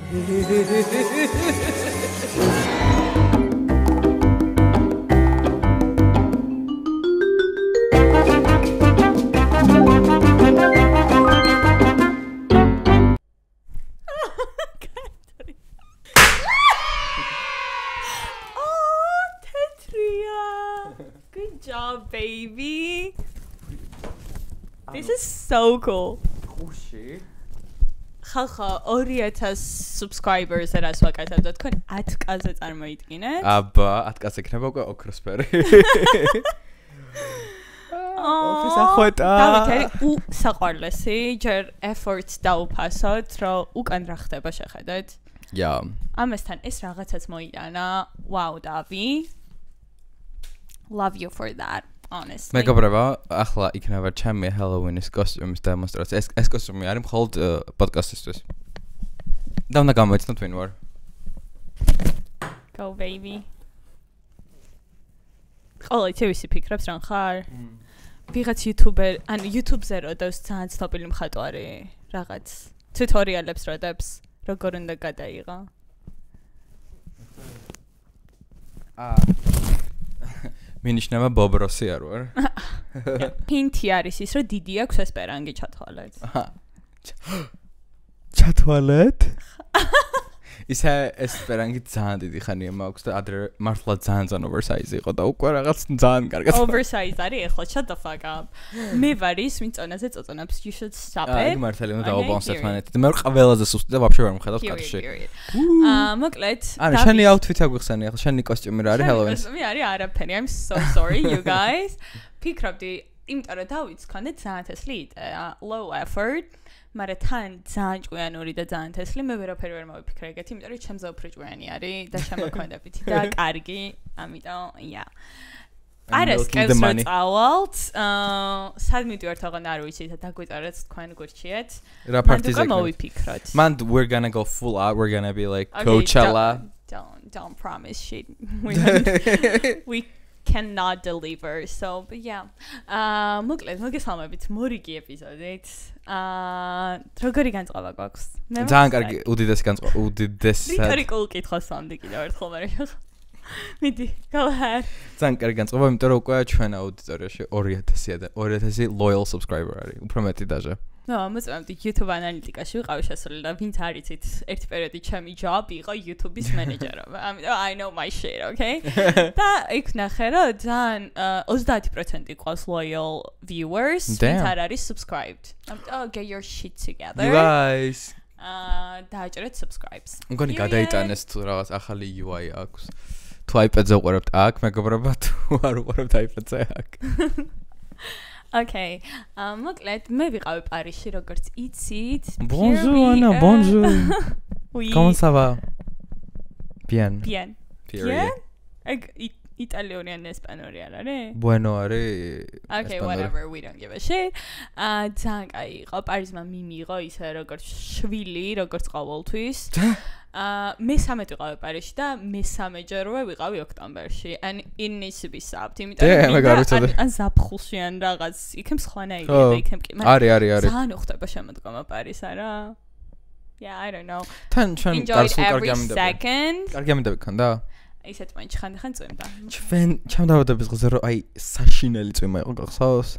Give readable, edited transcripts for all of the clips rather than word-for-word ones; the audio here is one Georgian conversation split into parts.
Good job, baby. This is so cool. Ხუში. ხალხო 2000 subscribers რას ვაკეთებთ თქვენ 10k-ზე წარმოიდგინეთ? აბა 10k-ზე იქნება უკვე ოქროსფერი. ოფის ახوتا. დავით საყვარლესი ჯერ efforts დაუფასოთ რომ უკან რა ხდება შეხედეთ. Yeah. ამასთან ეს რაღაცაც მოიტანა. Wow, Davi. Love you for that, honestly. მეგობრებო, ახლა იქნება ჩემი Halloween-ის კოსტიუმის დემონსტრაცია. ეს კოსტიუმი არის მხოლოდ პოდკასტისთვის. და უნდა გამოიცნოთ ვინ ვარ. Go baby. ყოველ თვისი ფიქრებს რან ხარ? ვიღაც YouTuber, ან YouTube-ზე როდებს ძალიან ცნობილი მხატვარი, რაღაც ტუტორიალებს როდებს, როგორ უნდა გადაიღო? მინიშნება ბობროსი არ ვარ. Hinti არის ის, რომ დიდი აქვს ესპერანგი ჩათვალეთ. ჩათვალეთ? ისე ესპერანგი ძალიან დიდი ხანია მაქვს და ადრე მართლა ძალიან oversize იყო და უკვე რაღაც ძალიან კარგად. Oversize არის ახლა shut the fuck up. მე ვარ ის, ვინც წონაზე წოწონებს, you should stop it. აი მართალი უნდა დაუბალანსეთ მანეთი და მე ვარ ყველაზე სუსტი და ვაფშე ვერ მხედავ კადრში. მოკლედ, ანუ შენი outfit აგვიხსენი ახლა შენი კოსტიუმი რა არის Halloween-ის? კოსტიუმი არის არაფერი. I'm so sorry you guys. ფიქრობდი, იმიტომ რომ დავიც ქონდა ძალიან თესლი, low effort. მაგრამ თან ძალიან ჭკვიანური და ძალიან თესლი მე ვერაფერი ვერ მოვიფიქრე ეგეთი, იმიტომ რომ ჩემზე უფრო ჭკვიანი არის და შემოქმედებითი და კარგი, ამიტომ yeah. არასკევს რომ წავალთ, სად მივდივართ აღარ არ ვიცით და დაგვიწერეთ თქვენ გურჩიეთ. რა პარტიზე მოვიფიქროთ. Man, we're gonna go full out. We're gonna be like Coachella. Don't promise shit. We cannot deliver. So, but yeah. მოკლედ, მოგესალმებით მორიგი ეპიზოდით. როგორი განწყობა გვაქვს? ძალიან კარგი, უდიდესი. რიტორიკულ კითხვას ვამდი კიდევ ერთხელ, მაგრამ მიდი, go ahead. ძალიან კარგი განწყობა, იმიტომ რომ უკვე ჩვენ აუდიტორიაში 2000 loyal subscriber არის, უფრო მეტი დაჟე. No, მოწმებდი YouTube ანალიტიკაში ვიყავი შესული და ვინც არიცით, ერთი პერიოდი ჩემი job იყო YouTube-ის მენეჯერობა. ამიტომ I know my shit, okay? და იქ ნახე რომ ძალიან 30% ყავს loyal viewers, ვინც არ არის subscribed. Oh, get your shit together. You guys. დააჭერეთ subscribes. მგონი გადაიტანეს თუ რაღაც ახალი UI აქვს. თუ iPad-ზე უყურებთ აქ, მეგობრებო, თუ არ უყურებთ iPad-ზე აქ. Okay. მოკლედ, მე ვიყავი პარიზში, როგორც იცით. Bonjour, Anna, bonjour. Oui. Comment ça va? Bien. Bien. Period. იტალიური ან ესპანური არ არის? Bueno არის. Okay, whatever, we don't give a shit. ძალიან კაი იყო, პარიზმა მიმიღო ისე როგორც შვილი, როგორც ყოველთვის. მე-13 ვიყავი პარიზში და მე-3-ჯერვე ვიყავი ოქტომბერში. And it needs to be stopped. იმიტომ ან ზაფხულში ან რაღაც, იქნებ სხვანაირია და იქნებ კი. არის. ძალიან უხდება შემოდგომა პარიზ არა? Yeah, I don't know. თან ჩვენ კარსულ კარგი ამინდები. კარგი ამინდები ქონდა? ისეთ მაინც ხან წვიმდა. ჩვენ ჩამდავდების ღზე რომ აი საშინელი წვიმა იყო გახსოვს?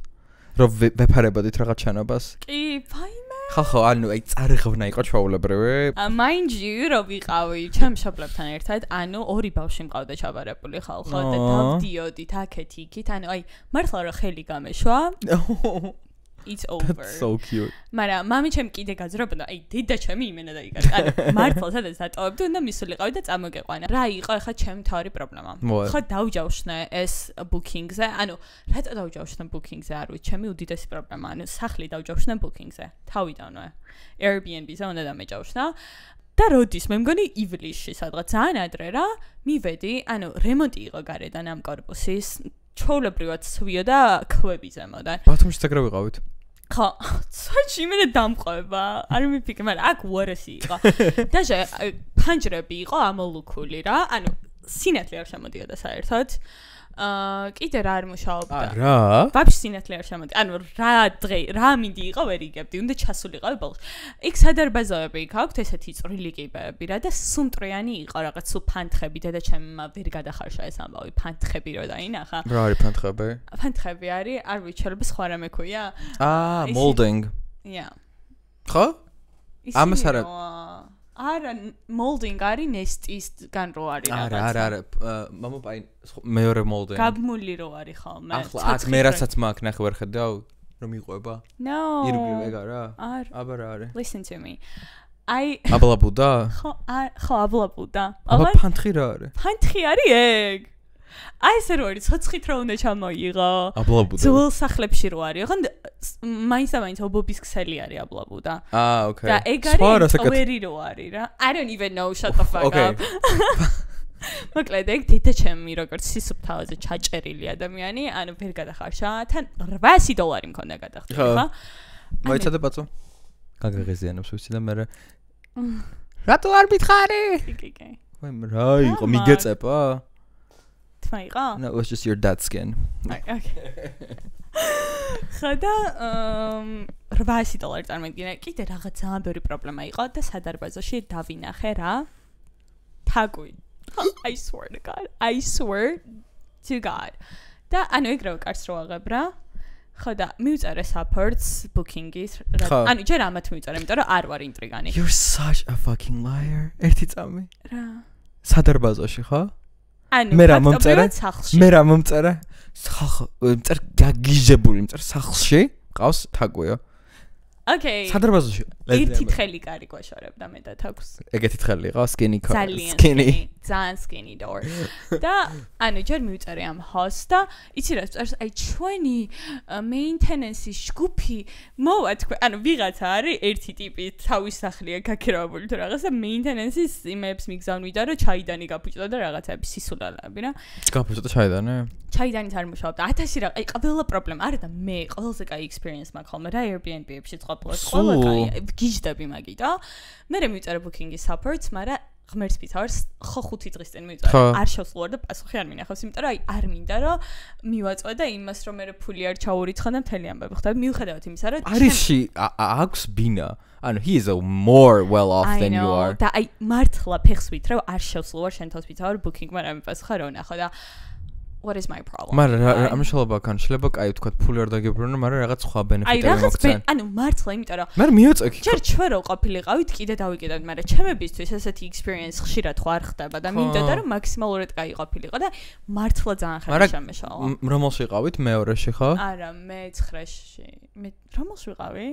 რომ ვეფარებოდით რაღაც შენობას? კი, ფაიმე. ხახო, ანუ აი წარიღავნა იყო ჩვეულებრივი. Mind you, რომ ვიყავი ჩემ შობლებთან ერთად, ანუ ორი ბავშვი მყავდა ჩაბარებული ხალხო და დავდიოდით აქეთ-იქით, ანუ აი მართლა რომ ხელი გამეშვა. It's over. That's so cute. მაგრამ მამი ჩემი კიდე გაძრებოდა, აი დედა ჩემი იმენა დაიკარგა. ანუ მართლა სადაც დატოვებდი უნდა მისულიყავი და წამოგეყვანა. რა იყო ახლა ჩემი თავი პრობლემა? ხო დავჯავშნე ეს booking-ზე. ანუ რატო დავჯავშნე booking-ზე? არ ვიცი, ჩემი უდიდესი პრობლემა. ანუ სახლი დავჯავშნე booking-ზე. თავიდანვე. Airbnb-ზე უნდა დამეჯავშნა. და როდის მე მგონი ივლისში სადღაც ძალიან ადრე რა მივედი, ანუ რემონტი იყო გარედან ამ კორპუსის. ჩაოლებრივად სვიო და ქვები ზემოდან. ბათუმში ეგრე ვიყავით. ხო, სვაჩი მე დამყვება. არ მიფიქრე, მაგრამ აქ უარესი იყო. დაჟე ფანჯრები იყო ამოლუქული რა. ანუ სინათლე არ შემოდიოდა საერთოდ. კიდე რა არ მუშაობდა. რა? ვაფშე სინათლე არ შემოდი. ანუ რა დღე, რა მინდი იყო ვერ იგებდი. უნდა ჩასულიყავი ბოლოს. იქ სადარბაზოები იქ აქვთ ესეთი წვრილი კიბეები რა და სუმტრიანი იყო რაღაც სულ ფანთხები დედაჩემმა ვერ გადახარშა ეს ამბავი ფანთხები რო დაინახა. რა არის ფანთხები? ფანთხები არის არ ვიცი სხვა რამე ქვია. molding. Yeah. ხო? ამას არა არა molding არის ნესტისგან რო არის რაღაცა. არა მამა პაი მეორე molding. გაბმული რო არის ხოლმე. ახლა მე რასაც მაქვს ნახე ვერ ხედავ რომ იყვება? No. ირგვლივ ეგ არა? აბა რა არის? Listen to me. აბლაბუდა? ხო აბლაბუდა. აბა ფანთხი რა არის? ფანთხი არის ეგ. ეს რო არის ცოცხით რო უნდა ჩამოიღო. აბლაბუდა. ძველ სახლებში რო არის. ხან მაინც ობობის ქსელი არის აბლაბუდა. Okay. და ეგ არის წვერი რო არის რა. I don't even know shut the fuck up. მოკლედ ეგ დედაჩემი როგორც სისუფთავაზე ჩაჭერილი ადამიანი, ანუ ვერ გადახარშა, თან $800 მქონდა გადახდილი, ხო? მოიცადე ბაცო. გაგაღიზიანებს ვიცი და მე რატო არ მითხარი? კი. რა იყო მიგეწება? თმა იყო? No, it was just your dad's skin. Okay. ხოდა $800 წარმოგიდგინე. კიდე რაღაც ძალიან ბევრი პრობლემა იყო და სადარბაზოში დავინახე რა. თაგვი. I swear to God. და ანუ ეგრევე კარს რო აღებ რა. ხოდა მივწერე supports booking-ის. ანუ ჯერ ამათ მივწერე, იმიტომ რომ არ ვარ ინტრიგანი. You're such a fucking liar. ერთი წამი. რა? სადარბაზოში ხო? ანუ მე რა მომწერე? სახლში. მე რა მომწერე? მწერ გაგიჟებული, მწერ სახლში ყავს თაგვიო. Okay. სადარბაზოში. ერთი თხელი კარი გვაშორებდა მე და თაგვს. ეგეთი თხელი იყო, skinny. ძალიან skinny door. და ანუ ჯერ მივწერე ამ host და იცი რა წერს აი ჩვენი maintenance-ის ჯგუფი მოვა თქვენ ანუ ვიღაცა არის ერთი ტიპი თავის სახლია გაქირავებული თუ რაღაცა maintenance-ის იმებს მიგზავნიდა რომ ჩაიდანი გაფუჭდა და რაღაცები სისულელები რა. გაფუჭდა ჩაიდანი? ჩაიდანით არ მუშაობდა 1000 რა აი ყველა პრობლემა არა და მე ყველაზე კაი experience მაქვს ხოლმე რა Airbnb-ებში წყობლოს ყველა კაი გიჟდები მაგიტო მე მივწერე booking-ის supports მაგრამ ღმერთს ფიცავს ხო 5 დღის წინ მივწერე არ შევსულვარ და პასუხი არ მინახავს იმიტომ რომ აი არ მინდა რომ მივაწვე და იმას რომ მე ფული არ ჩაურიცხა და მთელი ამბები ხდება მიუხედავად იმისა რომ არიში აქვს ბინა ანუ he is a more well off than you are და აი მართლა ფეხს ვითრე არ შევსულვარ შენ თავს ფიცავ booking-მა რა მიპასუხა რა ნახო და what is my problem? მაგრამ ამ შეიძლება კან შეიძლება კაი თქვა ფული არ დაგებრუნო, მაგრამ რაღაც სხვა ბენეფიტები მოგცენ. ანუ მართლა იმიტომ რომ მე მიოწექი. ჯერ ჩვენ რო ყოფილიყავით, კიდე დავიკიდეთ, მაგრამ ჩემებისთვის ესეთი experience ხშირად ხო არ ხდება და მინდოდა რომ მაქსიმალურად კაი ყოფილიყო და მართლა ძალიან ხელი შემეშალა. რომელში ვიყავით? მეორეში ხო? არა, მე-9-ში. მე რომელში ვიყავი?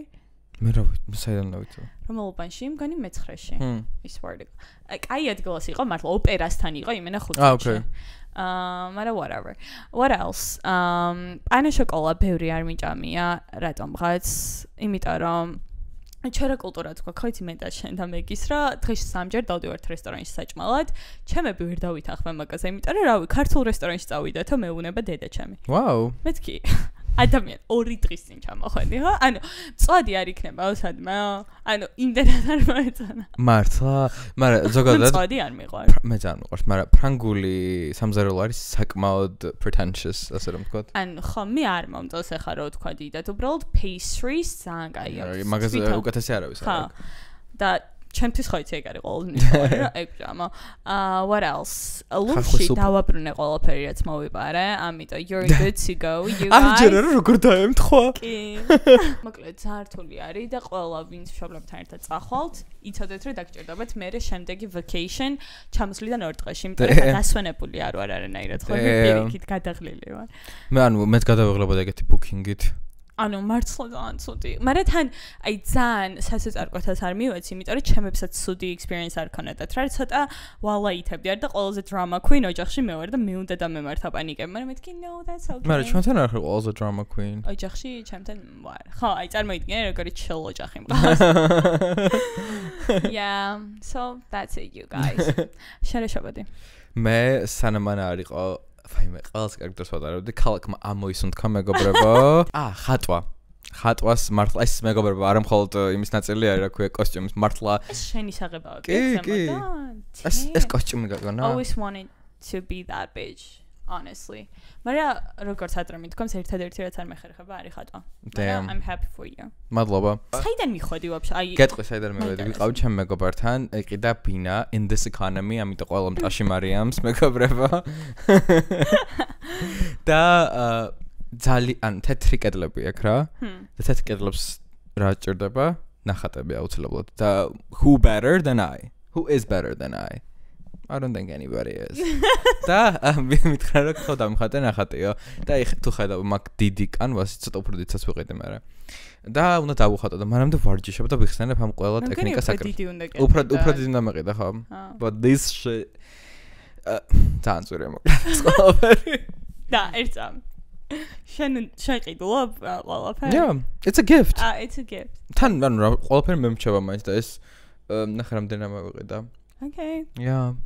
მე რა ვიცი, საიდან დავიცო? რომელ უბანში? მგონი მე-9-ში. ის ვარდი. კაი ადგილას იყო, მართლა ოპერასთან იყო, იმენა 5-ში. მაგრამ whatever. What else? ანა შოკოლა ბევრი არ მიჭამია, რატომღაც? იმიტომ რომ ჩვენი კულტურა თქვა, ხო იცი მე და შენ და მეგის რა დღეში 3 ჯერ დავდივართ რესტორანში საჭმელად. ჩემები ვერ დავითანხმე მაგაზე, იმიტომ რომ რავი, ქართულ რესტორანში წავიდეთო, მეუნება დედა ჩემი. Wow. მეც კი. ადამიან 2 დღის წინ ჩამოხვედი, ხო? ანუ წვადი არ იქნება სადმე? ანუ იმდენად არ მოეწონა. მართლა, მაგრამ ზოგადად წვადი არ მიყვარს. მე ძალიან მიყვარს, მაგრამ ფრანგული სამზარეულო არის საკმაოდ pretentious, ასე რომ ვთქვათ. ანუ ხო, მე არ მომწონს ახლა რო ვთქვა დიდად, უბრალოდ pastries ძალიან კაია. მაგაზე უკეთესი არავის არ აქვს. და ჩემთვის ხო იცი ეგ არის ყოველ ნიჭი რა ეგ ჟამა. What else? ლუში დავაბრუნე ყველაფერი რაც მოვიპარე, ამიტომ you're good to go. You guys. არ ჯერა როგორ დაემთხვა? კი. მოკლედ ზართული არის და ყველა ვინც მშობლებთან ერთად წახვალთ, იცოდეთ რომ დაგჭირდებათ მე შემდეგი vacation ჩამოსვლიდან 2 დღეში, იმიტომ რომ დასვენებული არ ვარ არანაირად ხო პირიქით გადაღლილი ვარ. მე ანუ მეც გადავიღლებოდა ეგეთი booking-ით. ანუ მართლა ძალიან ცუდი. მაგრამ თან აი ძალიან სასწარკვეთას არ მივეცი, იმიტომ რომ ჩემებსაც ცუდი experience არ ქონდათ. რა ცოტა ვალაითებდი არ და ყველაზე drama queen ოჯახში მე ვარ და მე უნდა დამემართა პანიკები, მაგრამ მეთქი no that's okay. მაგრამ ჩვენთან არ ხარ ყველაზე drama queen. ოჯახში ჩემთან ვარ. ხო, აი წარმოიდგინე როგორი chill ოჯახი მყავს. Yeah, so that's it you guys. შერეშობოდი. მე სანამ არ იყო ფაიმე ყველაზე კარგი დროს ვატარებდი ქალაქმა ამოისუნთქა მეგობრებო ხატვას მართლა ეს მეგობრებო არ მხოლოდ იმის ნაწილი არის რა ქვია კოსტიუმის მართლა შენი საღებავი კი ეს კოსტიუმი გაგონა always wanted to be that bitch honestly. მაგრამ როგორც ატრა მithkoms ერთადერთი რაც არ მეხერხება არის ხატვა. I'm happy for you. მადლობა. საიდან მიხვედი ვაფშე? აი გეტყვი საიდან მივედი? ვიყავი ჩემ მეგობართან, ეყიდა ბინა in this economy, ამიტომ ყველამ ტაში მარიამს მეგობრებო. და ძალიან თეთრი კედლები აქვს რა. და თეთრ კედლებს რა ჭირდება? ნახატები აუცილებლად. და who better than I? Who is better than I? I don't think anybody is. და მითხრა რომ ხო დამხატე ნახატიო. და თუ ხედავ მაგ დიდი კანვასი ცოტა უფრო დიდსაც ვიყიდე მაგრამ. და უნდა დავუხატო და მანამდე ვარჯიშობ და ვიხსენებ ამ ყველა ტექნიკას აკრებს. უფრო დიდი უნდა მეყიდა ხო? But this shit ძალიან მოკლედ. და ერთამ. შენ შეყიდულობ ყველაფერი? Yeah, it's a gift. It's a gift. თან ანუ ყველაფერი მემჩება მაინც და ეს ნახე რამდენი ამოვიყიდა. Okay. Yeah.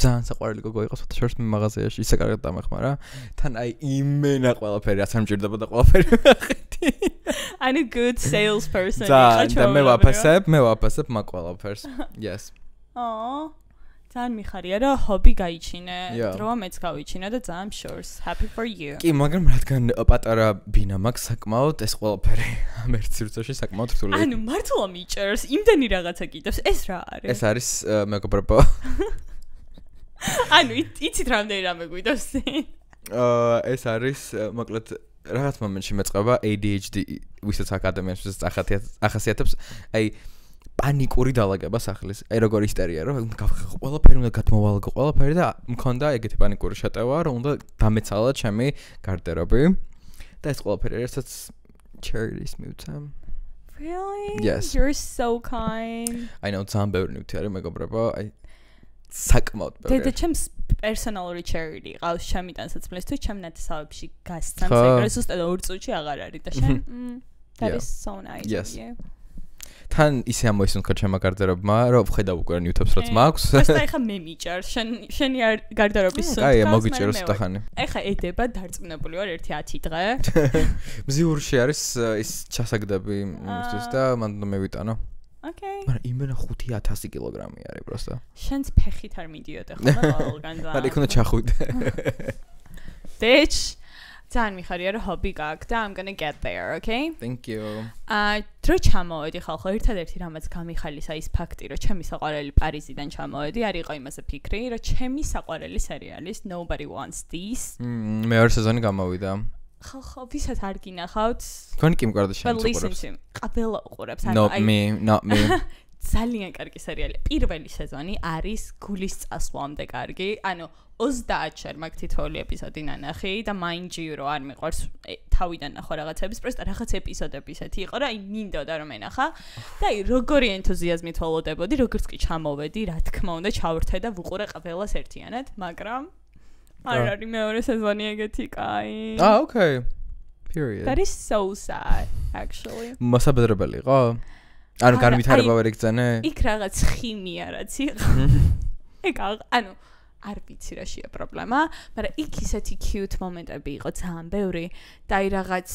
ძალიან საყვარელი გოგო იყო ფოტოშოპს მაღაზიაში ისე კარგად დამეხმარა. თან აი იმენა ყველაფერი რაც არ მჭირდება და ყველაფერი ვახეთი. I'm a good salesperson. და მე ვაფასებ მაგ ყველაფერს. Yes. Oh. ძალიან მიხარია რომ ჰობი გაიჩინე, დროა მეც გავიჩინე და ძალიან შორს. Happy for you. კი, მაგრამ რადგან პატარა ბინა მაქვს საკმაოდ ეს ყველაფერი ამ ერთ სივრცეში საკმაოდ რთული. ანუ მართლა მიჭერს, იმდენი რაღაცა კიდევს, ეს რა არის? ეს არის მეგობრებო. ანუ იცით რამდენი რამე გვიდოს? ეს არის მოკლედ რაღაც მომენტში მეწყება ADHD ვისაც აკადემიაში ახასიათებს, აი პანიკური დაალაგება სახლის. აი როგორ ისტერია რომ ყველაფერი უნდა გადმოვალგო ყველაფერი და მქონდა ეგეთი პანიკური შეტევა რომ უნდა დამეცალა ჩემი გარდერობი და ეს ყველაფერი რასაც charities მივცა. Really? Yes. You're so kind. I know ძალიან ბევრი ნივთი არის მეგობრებო. აი საკმაოდ ბევრი. და ჩემს პერსონალური charity ყავს ჩემი ტანსაცმლის თუ ჩემ ნათესავებში გასცემს ეგრე ზუსტად 2 წუთში აღარ არის და შენ that is so nice of you. თან ისე ამოისუნქა ჩემმა გარდერობმა რომ ვხედავ უკვე ნივთებს რაც მაქვს. просто ეხა მე მიჭარ შენი გარდერობის სუნთქავს. აი მოგიჭეროს ტახანი. ეხა ედება დარწმუნებული ვარ 1-10 დღე. მზიურში არის ის ჩასაგდები იმისთვის და მან მევიტანო. Okay. მაგრამ იმენა 5000 კილოგრამი არის просто. შენს ფეხით არ მიდიოდე ხოლმე ყველგან და. მაგრამ იქ უნდა ჩახვიდე. Bitch. ძალიან მიხარია რომ ჰობი გაქვს და I'm gonna get there, okay? Thank you. დრო ჩამოვედი ხალხო, ერთადერთი რამაც გამიხალისა ის ფაქტი, რომ ჩემი საყვარელი პარიზიდან ჩამოვედი, არ იყო იმაზე ფიქრი, რომ ჩემი საყვარელი სერიალის Nobody Wants This. მეორე სეზონი გამოვიდა. ხალხო, ვისაც არ გინახავთ? თქვენ კი მკარდაშენს უყურებს. ყაბელა უყურებს, not me. ძალიან კარგი სერიალი. პირველი სეზონი არის გულის წასვლამდე კარგი. ანუ 30 ჯერ მაგ თითოეული ეპიზოდი ნანახი და mind you რომ არ მიყვარს თავიდან ნახო რაღაცების, პროსტა რაღაც ეპიზოდები ისეთი იყო, რომ აი მინდოდა რომ ენახა და აი როგორი ენთუზიაზმით ველოდებოდი, როგორც კი ჩამოვედი, რა თქმა უნდა ჩავრთე და ვუყურე ყველას ერთიანად, მაგრამ არ არის მეორე სეზონი ეგეთი კაი. Okay. Period. That is so sad actually. მოსაბედრებელი იყო? ანუ განვითარება ვერ იგზანე? იქ რაღაც ხიმია რაც იყო. ეგ ანუ არ ვიცი რა შეა პრობლემა, მაგრამ იქ ისეთი cute მომენტები იყო ძალიან ბევრი და აი რაღაც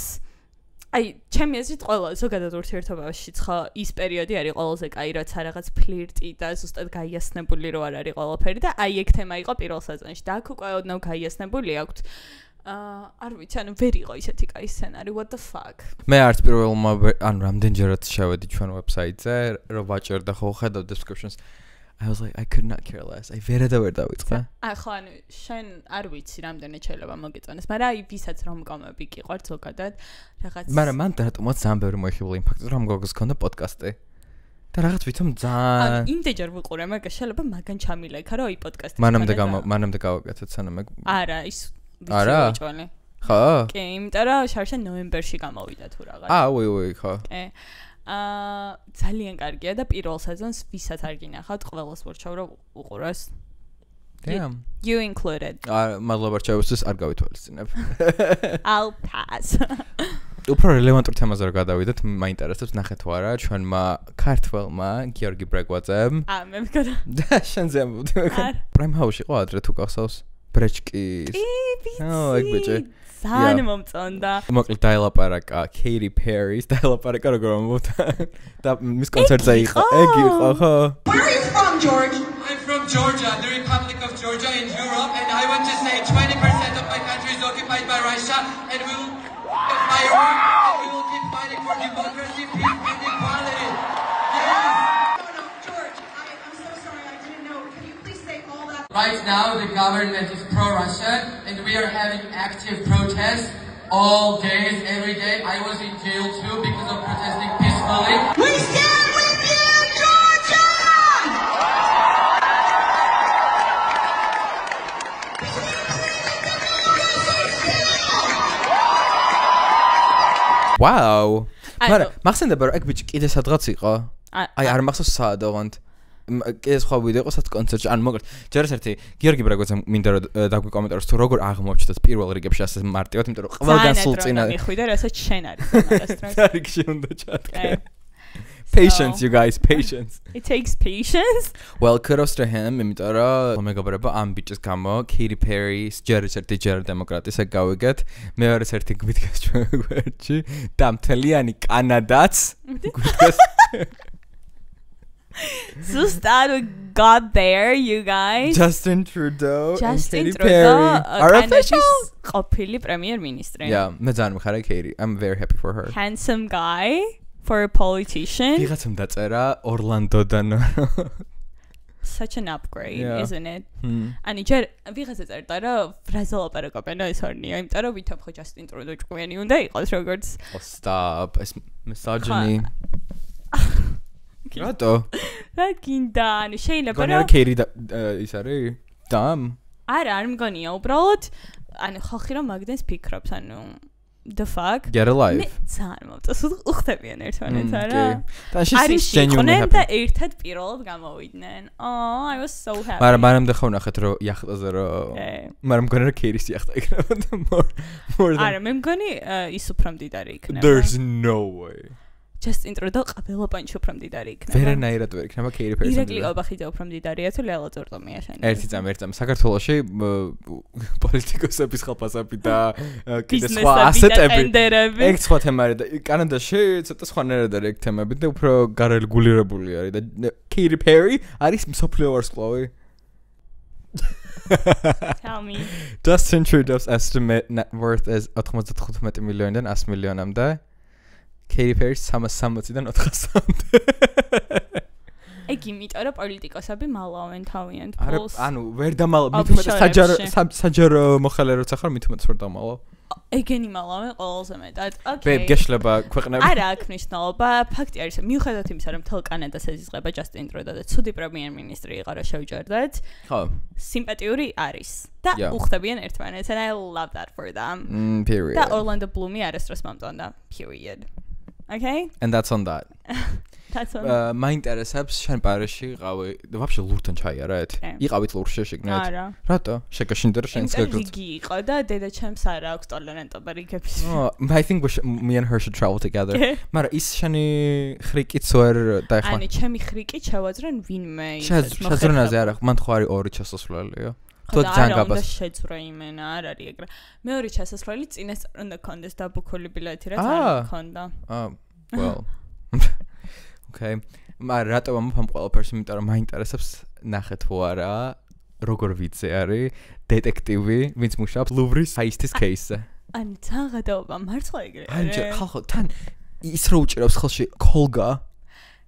აი ჩემი აზრით ყველა ზოგადად ურთიერთობაში ხო ის პერიოდი არის ყველაზე კაი, როცა რაღაც ფლირტი და ზუსტად გაიასნებული რო არ არის ყველაფერი და აი ეგ თემა იყო პირველ სეზონში და აქ უკვე ოდნავ გაიასნებული აქვს. არ ვიცი, ანუ ვერ იყო ისეთი კაი სცენარი, what the fuck. მე არც პირველმა ანუ რამდენჯერაც შევედი ჩვენ ვებსაიტზე, რომ ვაჭერდა ხო ხედავ descriptions. I was like I could not care less. I ვერ დავიწყე. ხო, ანუ შენ არ ვიცი რამდენი შეიძლება მოგეწონეს, მაგრამ აი ვისაც რომკომები კი ყვართ ზოგადად რაღაც. მაგრამ მან რატომაც ძალიან ბევრი მოიხიბლა იმ ფაქტზე, რომ გოგოს ქონდა პოდკასტი. და რაღაც ვითომ ძალიან იმდენჯერ ვიყურე, მაგრამ შეიძლება მაგან ჩამილექა რომ აი პოდკასტი. მანამდე გავაკეთეთ სანამ მე. არა, ის არა? ხო? კი, იმიტომ რომ შარშან ნოემბერში გამოვიდა თუ რაღაც. უი, ხო. ძალიან კარგია და პირველ სეზონს ვისაც არ გინახავთ, ყველას ვორჩავ რომ უყუროს. Damn. You included. მადლობა რჩევისთვის, არ გავითვალისწინებ. I'll pass. უფრო რელევანტურ თემაზე რა გადავიდეთ, მაინტერესებს ნახეთ თუ არა ჩვენმა ქართველმა გიორგი ბრეგვაძემ. მე მგონი. და შენზე ამბობდი მე. Prime House-ში ყო ადრე თუ გახსოვს? ბრეჩკის. ეგ ბიჭი. ძალიან მომწონდა. მოკლედ დაელაპარაკა Katy Perry-ს, დაელაპარაკა როგორ ამბობთ და მის კონცერტზე იყო. ეგ იყო ხო? Where are you from, George? I'm from Georgia, the Republic of Georgia in Europe, and I want to say 20% of my country is occupied by Russia, and we will get fireworks, and we will keep fighting for democracy, peace, and equality. Yes! No, George, I'm so sorry, I didn't know. Can you please say all that? Right now, the government is pro-Russia, and we are having active protests all days, every day. I was in jail too because of protesting peacefully. We stand with you, Georgia! Wow. მაგრამ მახსენდება რომ ეგ ბიჭი კიდე სადღაც იყო? აი არ მახსოვს საათ ოღონდ. ეს სხვა ვიდეო იყო სადღაც კონცერტში. ანუ მოკლედ ჯერ ერთი გიორგი ბრაგოძე მინდა რომ დაგვიკომენტაროს თუ როგორ აღმოჩნდათ პირველ რიგებში ასე მარტივად, იმიტომ რომ ყველგან სულ წინა მიხვიდა, რასაც შენ არის მაგასტროს. რიგში უნდა ჩადგე. Patience, you guys, patience. It takes patience. Well, kudos to him. იმიტომ რომ მეგობრებო ამ ბიჭის გამო Katy Perry-ს ჯერ დემოკრატის ეგ გავიგეთ. მეორე ერთი გვიდგეს ჩვენ გვერდში და მთლიანი კანადაც გვიდგეს. So start got there, you guys. Justin Trudeau and Katy Trudeau Perry are official. ყოფილი პრემიერ-მინისტრი. Yeah, მე ძალიან მიხარია Katy. I'm very happy for her. Handsome guy for a politician. ვიღაცამ დაწერა ორლანდოდან. Such an upgrade, isn't it? Ani ჯერ ვიღაცა წერდა რომ ბრაზილ ოპერაკობენ ეს არნია, იმიტომ რომ ვითომ ხო Justin Trudeau ჭკვიანი უნდა იყოს როგორც. Oh, stop. It's misogyny. რატო? რა გინდა? ანუ შეიძლება რომ Katy ის არის? დამ? არა, არ მგონია უბრალოდ ანუ ხალხი რომ მაგდენს ფიქრობს, ანუ the fuck? Get alive. მე ძალიან მოვწეს უხდებიან ერთმანეთს, არა? და she's genuinely happy. და ერთად პირველად გამოვიდნენ. Oh, I was so happy. მაგრამ და ხო ნახეთ რომ იახტაზე რომ მაგრამ მგონი რომ Katy-ს იახტა იქნებოდა more than არა, მე მგონი ის უფრო მდიდარი იქნება. There's no way. Justin Trudeau ყაბელა პანჩი უფრო მდიდარი იქნება. ვერანაირად ვერ იქნება Katy Perry. ირაკლი ობახიძე უფრო მდიდარია თუ ლელა ზორტომია შენ. ერთი წამ საქართველოში პოლიტიკოსების ხალხასები და კიდე სხვა ასეტები. ეგ სხვა თემა არის და კანადაში ცოტა სხვანაირად არის ეგ თემები და უფრო გარეგულირებული არის და Katy Perry არის მსოფლიო ვარსკვლავი. Tell me. Justin Trudeau's estimate net worth is 95 მილიონიდან 100 მილიონამდე. Katy Perry-ს 360-დან 400-მდე. ეგ იმიტომ რომ პოლიტიკოსები მალავენ თავიანთ არა, ფულს. ანუ ვერ დამალავ, მithumet საჯარო მოხალე როცა ხარ, mithumet ვერ დამალავ. ეგენი მალავენ ყველაზე მეტად. Okay. ბებ გეშლება ქვეყნები. არა აქვს მნიშვნელობა, ფაქტი არის, მიუხედავად იმისა, რომ მთელ კანადას ეზიზღება Justin Trudeau და ცუდი პრემიერ-მინისტრი იყო რა შევჯერდეთ. ხო. სიმპათიური არის და უხდებიან ერთმანეთს and I love that for them. Period. და Orlando Bloom-ი არასდროს მომწონდა. Period. Okay? And that's on that. That's on. მაინტერესებს შენ პარიზში ყავი და вообще ლურთან ჩაიარეთ? იყავით ლურში შეგნეთ? არა. რატო? შეგაშინდა რომ შენს გეგმით? რიგი იყო და დედაჩემს არა აქვს ტოლერანტობა რიგების. Oh, I think me and her should travel together. მაგრამ ის შენი ხრიკიც ვერ დაეხმარა. ანუ ჩემი ხრიკი ჩავაძრან ვინმე ის. შეძრონაზე არა, მან ხო არის ორი ჩასასვლელიო. თუ ძალიან შეძრა იმენა არ არის ეგრე. მეორე ჩასასვლელი წინასწარ უნდა კონდეს დაბუქული ბილეთი რაც არ მქონდა. Well. Okay. მაგრამ რატო მომფამ ყველაფერს, იმიტომ რომ მაინტერესებს ნახეთ თუ არა როგორ ვიცი არის დეტექტივი, ვინც მუშაობს ლუვრის ჰაისტის кейსზე. ანუ თან გადაობა მართლა ეგრე. ანუ ხალხო თან ის რო უჭირავს ხელში კოლგა.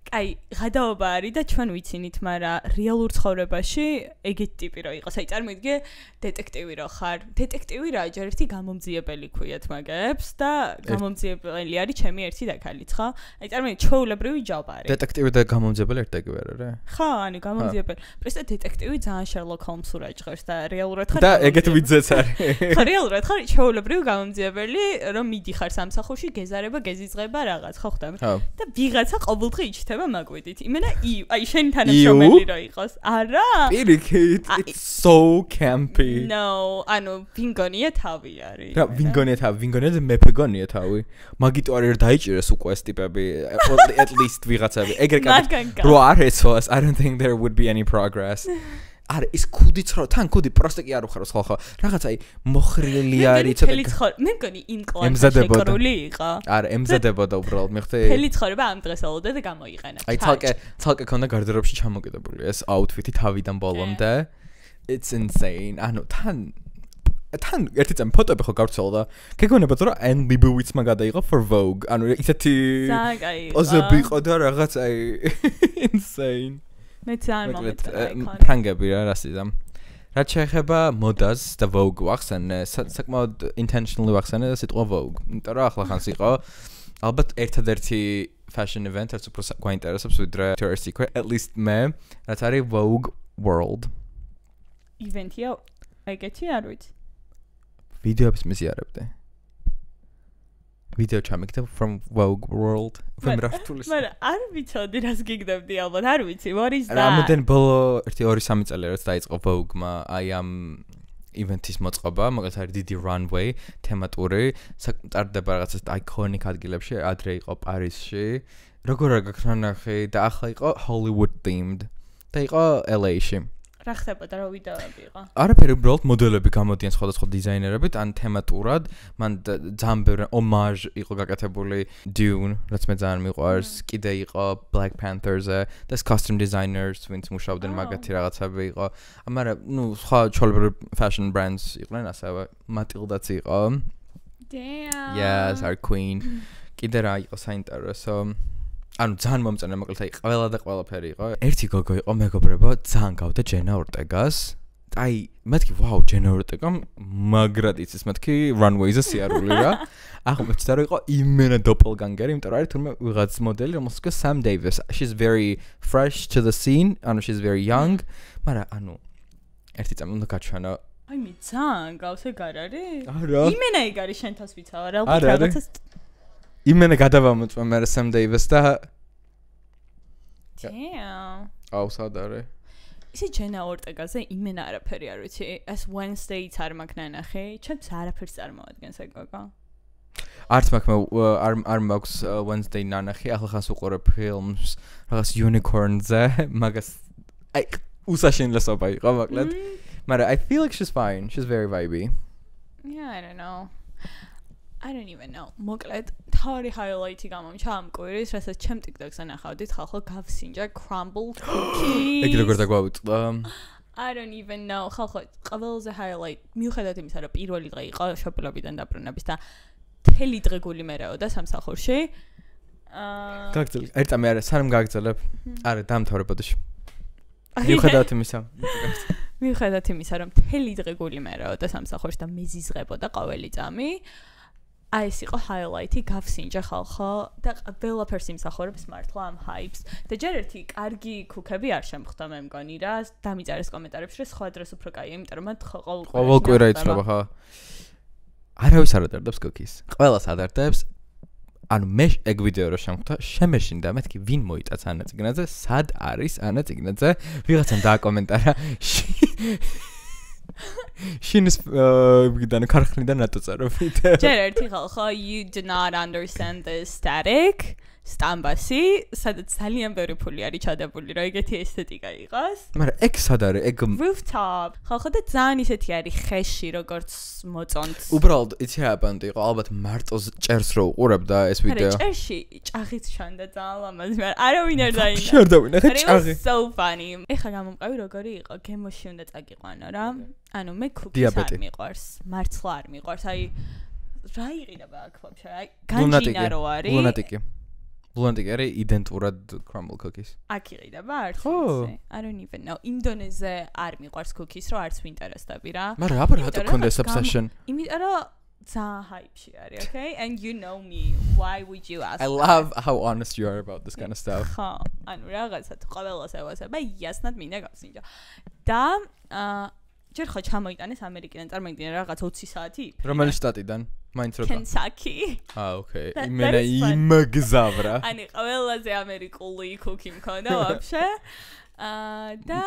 აი, გადაობა არის და ჩვენ ვიცინით, მაგრამ რეალურ ცხოვრებაში ეგეთი ტიპი რო იყოს. აი, წარმოიდგე დეტექტივი რო ხარ. დეტექტივი რა, ჯერ ერთი გამომძიებელი ქვიათ მაგებს და გამომძიებელი არის ჩემი ერთი დაქალიც, ხო? აი, წარმოიდგე ჩვეულებრივი ჯობა არის. დეტექტივი და გამომძიებელი ერთად არა რა? ხო, ანუ გამომძიებელი. პრესტა დეტექტივი ძალიან Sherlock Holmes-ურ აჭყევს და რეალურად ხარ. და ეგეთ ვიძეც არის. ხო, რეალურად ხარ ჩვეულებრივი გამომძიებელი, რომ მიდიხარ სამსახურში, გეზარება, გეზიზღება რაღაც, ხო ხდება? და ვიღაცა ყოველდღე იჩნდება მაგვიდით. იმენა აი შენი თანამშრომელი რო იყოს. არა? პირიქით, it's so campy. No, ანუ ვინგონია თავი არის. რა, ვინგონია და მეფე გონია თავი. მაგიტო არის რომ დაიჭირეს უკვე ეს ტიპები, at least ვიღაცები. ეგრე კაცი რო არ ეცოს, I don't think there would be any progress. არა ის ქუდიც რო თან ქუდი პროსტე კი არ უხაროს ხო რაღაც აი მოხრილი არის ცოტა მე მგონი იმ კლასში შეკრული იყო არა ემზადებოდა უბრალოდ მიხდი მთელი ცხოვრება ამ დღეს ელოდა და გამოიყენა აი თალკე ქონდა გარდერობში ჩამოკიდებული ეს აუთფიტი თავიდან ბოლომდე it's insane ანუ თან ერთი წამი ფოტოები ხო გავრცელდა გეგონებათ რომ Anne Leibovitz-მა გადაიღო for Vogue ანუ ისეთი ოზები იყო და რაღაც აი insane მე ძალიან მომეწონა ფრანგები რა რასიზამ რაც შეეხება მოდას და Vogue ვახსენე საკმაოდ intentionally ვახსენე სიტყვა Vogue იმიტომ რომ ახლახანს იყო ალბათ ერთადერთი fashion event რაც უფრო გვაინტერესებს ვიდრე Victoria's Secret at least მე რაც არის Vogue World event-ია ეგეთი არ ვიცი ვიდეოებს მიზიარებდი ვიდეო ჩამიგდა from Vogue World from რაფთulis მაგრამ არ ვიცოდი რას გიგდებდი ალბათ არ ვიცი what is that რამოდენ ბოლო 1-2 წელი რაც დაიწყო Vogue-მა აი ამ event-ის მოწყობა მაგალითად არის დიდი runway თემატური ტარდება რაღაცა iconic ადგილებში ადრე იყო პარიზში როგორ გაქნა ნახე და ახლა იყო Hollywood themed და იყო LA-ში რა ხდებოდა რა ვიდეოები იყო არაფერი უბრალოდ მოდელები გამოდიან სხვადასხვა დიზაინერებით ან თემატურად მან ძალიან ბევრი ომაჟ იყო გაკეთებული Dune რაც მე ძალიან მიყვარს კიდე იყო Black Panther-ზე და costume designers ვინც მუშაობდნენ მაგათი რაღაცები იყო მაგრამ ნუ სხვა ჩოლებრივ fashion brands იყვნენ ასევე Matilda-ც იყო Damn Yes our queen კიდე რა იყო საინტერესო ანუ ძალიან მომწონა მოკლედ აი ყველა და ყველაფერი იყო ერთი გოგო იყო მეგობრებო ძალიან გავდა ჯენა ორტეგას აი მეთქი ვაუ ჯენა ორტეგამ მაგრად იცის მეთქი runway-ზე სიარული რა აღმოჩნდა რომ იყო იმენა doppelganger იმიტომ რომ არის თურმე ვიღაც მოდელი რომელსაც ქვია Sam Davis she's very fresh to the scene ანუ she's very young მაგრამ ანუ ერთი წამი უნდა გაჩვენო აი მე ძალიან გავს ეგ არ არის არა იმენა ეგ არის შენთას ვიცავ რა ალბათ რაღაცას იმენა გადავამოწმა მე Sam Davis და Damn აუ სად არის ისე ჯენა ორტეგაზე იმენა არაფერი არ ვიცი ეს Wednesday-ც არ მაქვს ნახე ჩემს არაფერს წარმოადგენს ეგ გოგო არც მაქვს არ მაქვს Wednesday ნანახი ახლახანს უყურებ ფილმს რაღაც unicorn-ზე მაგას აი უსაშინლესობა იყო მოკლედ მაგრამ I feel like she's fine she's very vibey Yeah I don't know I don't even know. მოკლედ თავი highlight-ი გამომჩა ამ კვირის, რასაც ჩემ TikTok-ზე ნახავდით, ხალხო გავსინჯა crumble cookies. ეგ როგორ დაგვავიწყდა? I don't even know. ხალხო ყველაზე highlight მიუხედავად იმისა, რომ პირველი დღე იყო შოპილობიდან დაბრუნების და მთელი დღე გული მერეოდა სამსახურში. გაგძელი. ერთ ამე არა, სანამ გაგძელებ. არა, დამთავრებოდაში. მიუხედავად იმისა. მიუხედავად იმისა, რომ მთელი დღე გული მერეოდა სამსახურში და მეზიზღებოდა ყოველი წამი. აი ეს იყო highlight-ი გავსინჯა ხალხო და ყველაფერს იმსახურებს მართლა ამ hype-ს და ჯერ ერთი კარგი ქუქები არ შემხვდა მე მგონი რა დამიწერეს კომენტარებში რომ სხვა დროს უფრო კაია იმიტომ რომ მათ ყოველ კვირა იცლება ხა არავის არ ადარდებს cookies ყველას ადარდებს ანუ მე ეგ ვიდეო რო შემხვდა შემეშინდა მეთქი ვინ მოიტაცა ანა ციგნაძე სად არის ანა ციგნაძე ვიღაცამ დააკომენტარა შინს ვიგდან ქარხნიდან ატოწერობით ჯერ ერთი ხალხო you do not understand the static სტამბასი სადაც ძალიან ბევრი ფული არის ჩადებული რომ ეგეთი ესთეტიკა იყოს მაგრამ ეგ სად არის ეგ rooftop ხალხო და ძალიან ისეთი არის ხეში როგორც მოწონთ უბრალოდ იცი რა ბანდი იყო ალბათ მარტო ჭერს რო უყურებდა ეს ვიდეო არა ჭერში ჭაღით ჩანდა ძალიან ლამაზი მაგრამ არავინ არ დაინა შენ დავინახე ჭაღი so funny ეხლა გამომყევი როგორი იყო გემოში უნდა წაგიყვანო რა ანუ მე cookies არ მიყვარს მართლა არ მიყვარს აი რა იყიდება აქ ვაფშე აი განჯინა რო არის ლუნატიკი არის იდენტურად crumble cookies აქ იყიდება არც ვიცი I don't even know ინდონეზზე არ მიყვარს cookies რო არც ვინტერესდები რა მაგრამ აბა რატო გქონდა ეს obsession იმიტომ რომ ძალიან hype-ში არის okay and you know me why would you ask I love how honest you are about this kind of stuff ხა ანუ რაღაცა ყველას ევასება იასნად მინდა გავსინჯა და ჯერ ხო ჩამოიტანეს ამერიკიდან წარმოგიდგენთ რაღაც 20 საათი რომელი შტატიდან მაინც რო Kentucky okay იმენა იმგზავრა ani ყველაზე ამერიკული cookie მქონდა ვაფშე და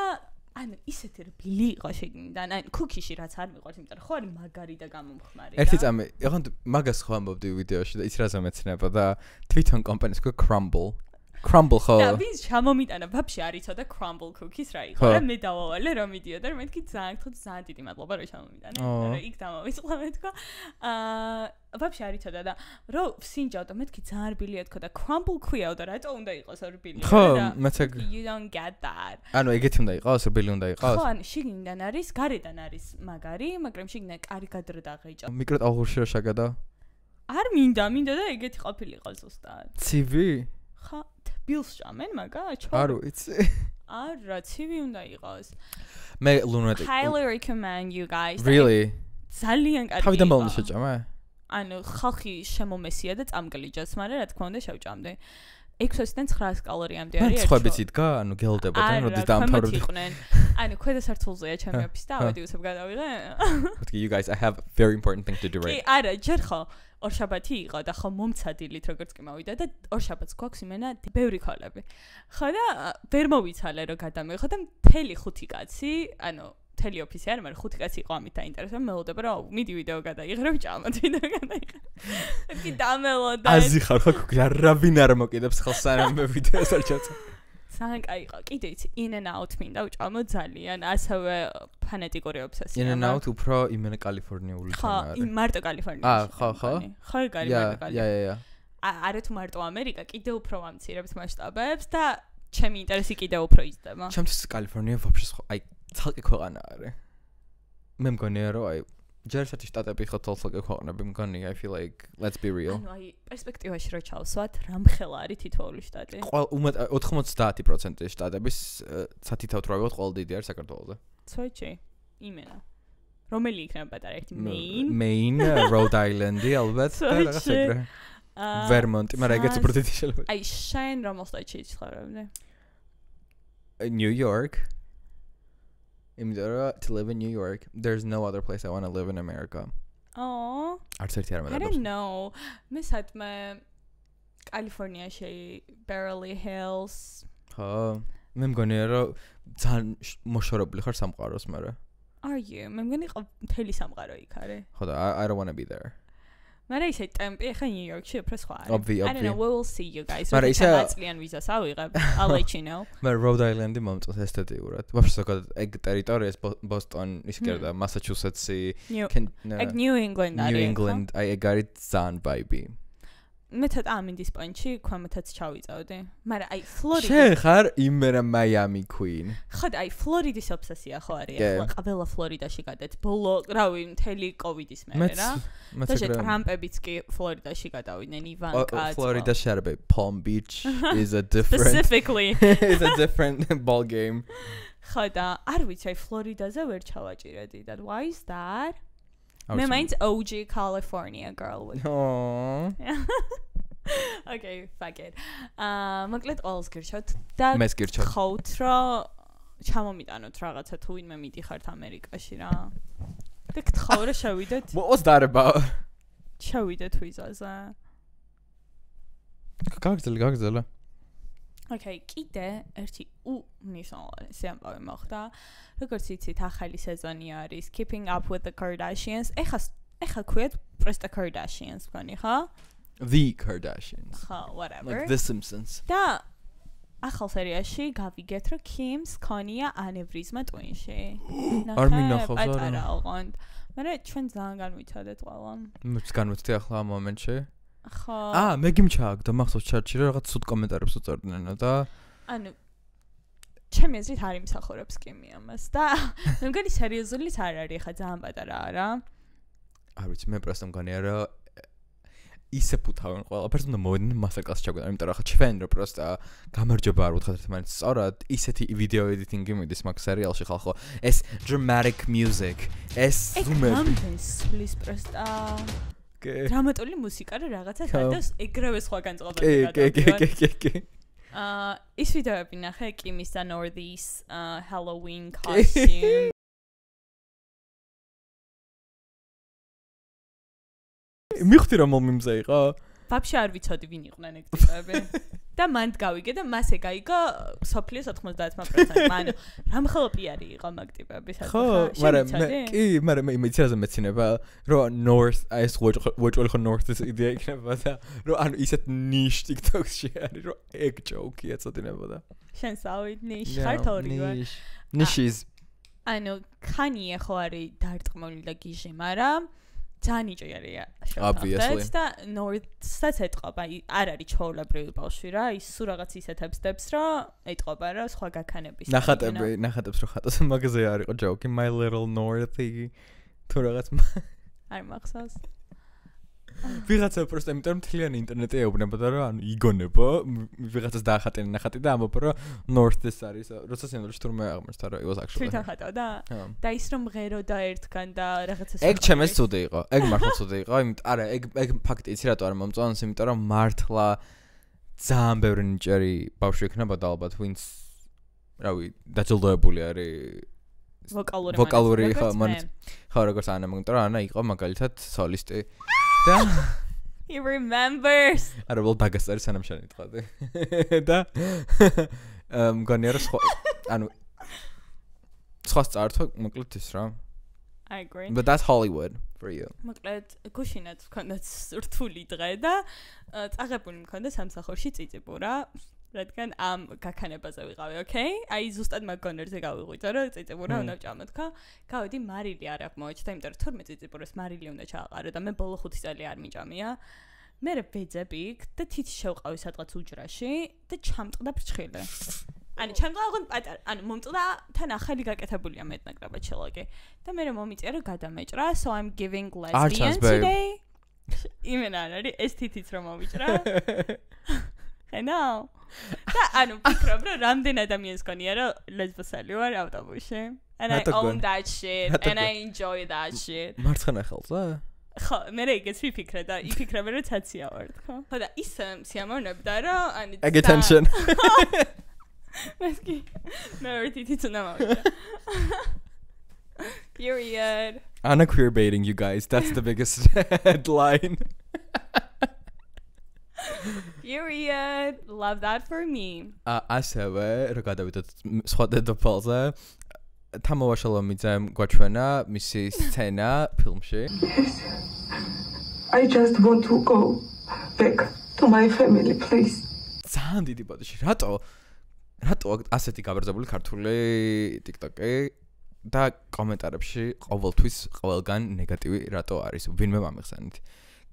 ანუ ისეთი რბილი იყო შეგინდან ან cookie-ში რაც არ მიყვარს იმიტომ რომ ხო არის მაგარი და გამომხმარი ერთი წამი ეხლა მაგას ხო ამბობდი ვიდეოში და ის რაზე მეცნებოდა თვითონ კომპანიის ქვია crumble crumble ხო და ვის ჩამომიტანა ვაფშე არ იცოდა crumble cookies რა იყო რა მე დავავალე რომ მიდიოდა რომ მეთქი ძალიან დიდი მადლობა რომ ჩამომიტანა რა იქ დამოვისყლა მეთქვა ვაფშე არ იცოდა და რომ ვსინჯავდა მეთქი ძალიან რბილია თქო და crumble ქვიაო და რატო უნდა იყოს რბილი ხო მეცე you don't get that ანუ ეგეთი უნდა იყოს რბილი უნდა იყოს ხო ანუ შიგნიდან არის გარედან არის მაგარი მაგრამ შიგნიდან კარი გადრდაღეჭა მიკროტალღურში რა შეგადა არ მინდა და ეგეთი ყოფილიყო ზუსტად ცივი ხა თბილს ჭამენ მაგა არ ვიცი არა ცივი უნდა იყოს მე lunatic highly recommend you guys really ძალიან კარგი თავიდან ბოლომდე შეჭამე ანუ ხალხი შემომესია და წამგლიჯას მაგრამ რა თქმა უნდა შევჭამდი 6-დან 900 კალორიამდე არის ერთ ხუებიც იდგა ანუ გელდებოდნენ როდის დაამთავრებდი ანუ ქვედა სართულზეა ჩემი ოფისი და ავედი უსებ გადავიღე Okay you guys I have very important thing to do right არა ჯერ ხო ორშაბათი იყო და ხო მომცადილით როგორც კი მოვიდა და ორშაბათს გვაქვს იმენა ბევრი ქალები ხო და ვერ მოვიცალე რომ გადამიღო და მთელი 5 კაცი ანუ მთელი ოფისი არა მაგრამ 5 კაცი იყო ამით დაინტერესებული მელოდება რომ მიდი ვიდეო გადაიღე რომ ჭამოთ ვიდეო გადაიღე კი დამელოდა აზი ხარ ხო რა ვინ არ მოკიდებს ხელს სანამ მე ვიდეოს არ ჩაცა ძალიან კაი იყო კიდე იცი in and out მინდა ვჭამო ძალიან ასევე ფანეტიკური ობსესია in and out უფრო იმენა კალიფორნიული თემა არის მარტო კალიფორნიაში ხო ხო კარი მარტო კალიფორნია არა თუ მარტო ამერიკა კიდე უფრო ამცირებს მასშტაბებს და ჩემი ინტერესი კიდე უფრო იზრდება ჩემთვის კალიფორნია ვაფშე ხო აი ცალკე ქვეყანა არის მე მგონია რომ აი ჯერ შეთი შტატები ხო თოლსაკე ქვეყნები მგონია I feel like let's be real ანუ აი პერსპექტივაში რო ჩავსვათ რამხელა არის თითოეული შტატი 90% შტატების სათითაოდ რა ვიღოთ ყოველ დიდი არის საქართველოზე ცოჩი იმენა რომელი იქნება პატარა ერთი Maine Rhode Island-ი ალბათ და რაღაც ეგრე Vermont მაგრამ ეგეც უფრო დიდი შეიძლება აი შენ რომელ შტატში ცხოვრობდი New York to live in New York there's no other place I want to live in America Oh არც ერთი არ I მეგონა don't know მე სადმე კალიფორნიაში Beverly Hills ხო მე მგონია რომ ძალიან მოშორებული ხარ სამყაროს მაგრამ Are you მე მგონი მთელი სამყარო იქ არის ხო და I don't want to be there მაგრამ ისე ტემპი ხა New York-ში უფრო სხვა არის I don't know we will see you guys მაგრამ ისე ძალიან ვიზას ავიღებ I'll let you know მე Rhode Island-ი მომწონს ესთეტიურად ვაფშე ზოგადად ეგ ტერიტორია Boston ის კიდე Massachusetts-ი New England არის New England აი ეგ არის ძალიან vibe მე ცოტა ამინდის პონჩი ქვემოთაც ჩავიწავდი მაგრამ აი ფლორიდა შენ ხარ იმერა Miami Queen ხო და აი ფლორიდის ობსესია ხო არის ახლა ყველა ფლორიდაში გადეთ ბოლო რავი მთელი კოვიდის მერე რა და ტრამპებიც კი ფლორიდაში გადავიდნენ ივანკა ფლორიდაში არის Palm Beach is a different specifically is a different ball game ხო და არ ვიცი აი ფლორიდაზე ვერ ჩავაჭირედი და why is that მე მაინც OG California girl with Okay, fuck it. მოკლედ ყველს გირჩევთ და მეს გირჩევთ. ხავთ რომ ჩამომიტანოთ რაღაცა თუ ვინმე მიდიხართ ამერიკაში რა. და გთხოვ რა შევიდეთ. What was that about? შევიდეთ ვიზაზე. გაგზელე. Okay, კიდე ერთი უნიშნავი ამბავი მოხდა. როგორც იცით, ახალი სეზონი არის Keeping Up with the Kardashians. ეხა ქვიათ просто Kardashians ვქონი, ხო? The Kardashians. ხო, whatever. Like The Simpsons. და ახალ სერიაში გავიგეთ, რომ Kim's ქონია ანევრიზმა ტვინში. არ მინახავს არა. პატარა ოღონდ. მაგრამ ჩვენ ძალიან განვიცადეთ ყველა. მეც განვიცდი ახლა ამ მომენტში. ხო. მე გიმჩააგდა მახსოვს ჩატში რომ რაღაც სულ კომენტარებს უწევდნენ და ანუ ჩემი აზრით არ იმსახურებს Kimi ამას და მე მგონი სერიოზულიც არ არის ხა ძალიან პატარაა რა. არ ვიცი მე პროსტო მგონია რომ ისე ფუთავენ ყველაფერს უნდა მოვიდნენ მასტერკლასს ჩაგვიდა იმიტომ რომ ხა ჩვენ რო პროსტა გამარჯობა არ ვუთხართ ერთმანეთს სწორად ისეთი ვიდეო ედიტინგი მიდის მაგ სერიალში ხალხო ეს dramatic music ეს ზუმები ეს პროსტა დრამატული მუსიკა რა რაღაცა სადაც ეგრევე სხვა განწყობები გადავიდა. კი. ის ვიდეოები ნახე Kimis და North's Halloween costume. მიხდი რომ მომიმზე იყო? ვაფშე არ ვიცოდი ვინ იყვნენ ეგ ტიპები. და მან გავიგე და მასე გაიგო სოფლიოს 90%. ანუ რამხელა პიარი იყო მაგ ტიპების ხო, მაგრამ მე მეცერაზე მეცინება, რომ North ეს ვეჭველი ხო North-ის იდეა იქნება და რომ ანუ ისეთ niche TikTok-ში არის, რომ ეგ joke-ია წოდინებოდა. შენ სავით niche ხარ თორივა. Niche-ის. ანუ Kanye ხო არის დარტყმული და გიჟი, მაგრამ ძალიან იჭერია obviously და North-საც ეთყობა, არ არის ჩაოლებრივი ბავშვი რა, ის სულ რაღაც ისეთებს დებს, რომ ეთყობა რა სხვა გაქანების. ნახატებს რო ხატოს მაგაზე არ იყო joke my little Northy თუ რაღაც არ მახსოვს. ვიღაცა просто იმიტომ მთლიანი ინტერნეტი ეუბნებოდა რომ ანუ იგონება ვიღაცას დაახატენა ნახატი და ამბობ რომ North-ის არის როცა სინამდვილეში თურმე აღმოჩნდა რომ it was actually თვითონ ხატავდა და ის რომ ღეროდა ერთგან და რაღაცას ეგ ჩემს ცუდი იყო ეგ მართლა ცუდი იყო არა ეგ ფაქტი იცი რატო არ მომწონს იმიტომ რომ მართლა ძალიან ბევრი ნიჭიერი ბავშვი იქნებოდა ალბათ ვინც რავი დაჯილდოებული არის ვოკალური ხო როგორც ანა მაგრამ ანა იყო მაგალითად სოლისტი და he remembers არა ვол დაგასწარი სანამ შენ იტყოდი და მგონია რომ ანუ სხვა წართო მოკლედ ის რა I agree but that's Hollywood for you მოკლედ გუშინაც მქონდათ რთული დღე და წაღებული მქონდა სამსახურში წიწიბურა რადგან ამ გაქანებაზე ვიყავი, okay? აი ზუსტად მაგ კონერზე გავიღვიძა, რომ წიწიბურა უნდა ვჭამოთ, ხო? გავიდი მარილი არ აქვს მოეჭდა, იმიტომ რომ თორმეტ წიწიბურას მარილი უნდა ჩააყარო და მე ბოლო 5 წელი არ მიჭამია. მე ვეძები იქ და თითი შევყავი სადღაც უჯრაში და ჩამწყდა ფრჩხილი. ანუ ჩამწყდა ოღონდ პატარა, ანუ მომწყდა თან ახალი გაკეთებულია მეტნაკლებად შელაკი. და მე მომიწია რომ გადამეჭრა, so I'm giving lesbian today. იმენ არ არის ეს თითიც რომ მოვიჭრა. I know. და ანუ ფიქრობ რომ რამდენ ადამიანს გონია რომ ლესბოსელი ვარ ავტობუსში and I own that shit and I enjoy that shit მარცხენა ხელზე ხო მე ეგეც ვიფიქრე და იფიქრებ რომ ცაცია ვარ ხო ხო და ის სიამოვნებდა რომ ანუ egg attention მასკი მე ვერთით უნდა მოვიდა period Anna queer baiting you guys that's the biggest headline Period. Love that for me. ასევე რა გადავიდეთ სხვა დედოფალზე თამოვაშალომიძემ გვაჩვენა მისი სცენა ფილმში I just want to go back to my family please. ძალიან დიდი ბოდიში რატო ასეთი გაბრძებული ქართული TikTok-ი და კომენტარებში ყოველთვის ყველგან ნეგატივი რატო არის ვინმე მომიხსენით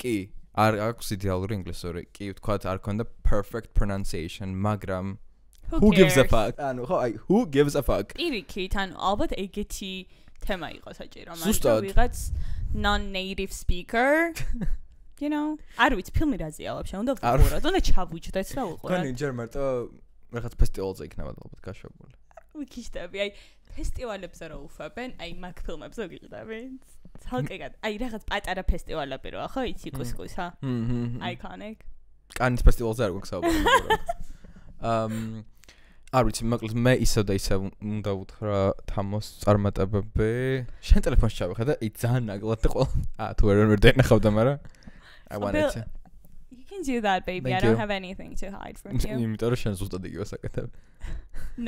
კი არ აქვს იდეალური ინგლისური კი ვთქვათ არ ქონდა perfect pronunciation მაგრამ who gives a fuck ანუ ხო აი who gives a fuck პირიქით ანუ ალბათ ეგეთი თემა იყო საჭირო მაგრამ ვიღაც non-native speaker you know არ ვიცი ფილმი რაზეა ვაფშე უნდა ვუყუროთ უნდა ჩავუჯდეთ და ვუყუროთ გონი ჯერ მარტო რაღაც ფესტივალზე იქნება ალბათ გაშვებული ვიქიშტები აი ფესტივალებზე რო უფებენ აი მაგ ფილმებზე ვიყიდები ცალკეგად აი რაღაც პატარა ფესტივალები როა ხო იცი კუსკუსა iconic კანის ფესტივალზე არ გვაქვს არ ვიცი მოკლედ მე ისევ და ისევ უნდა ვუთხრა თამოს წარმატებები შენ ტელეფონში ჩავიხე და აი ძალიან ნაგლად და ყველა თუ ვერ დაინახავდა მაგრამ I wanted to you can do that baby I don't have anything to hide from you იმიტომ რომ შენ ზუსტად იგივე საკეთებ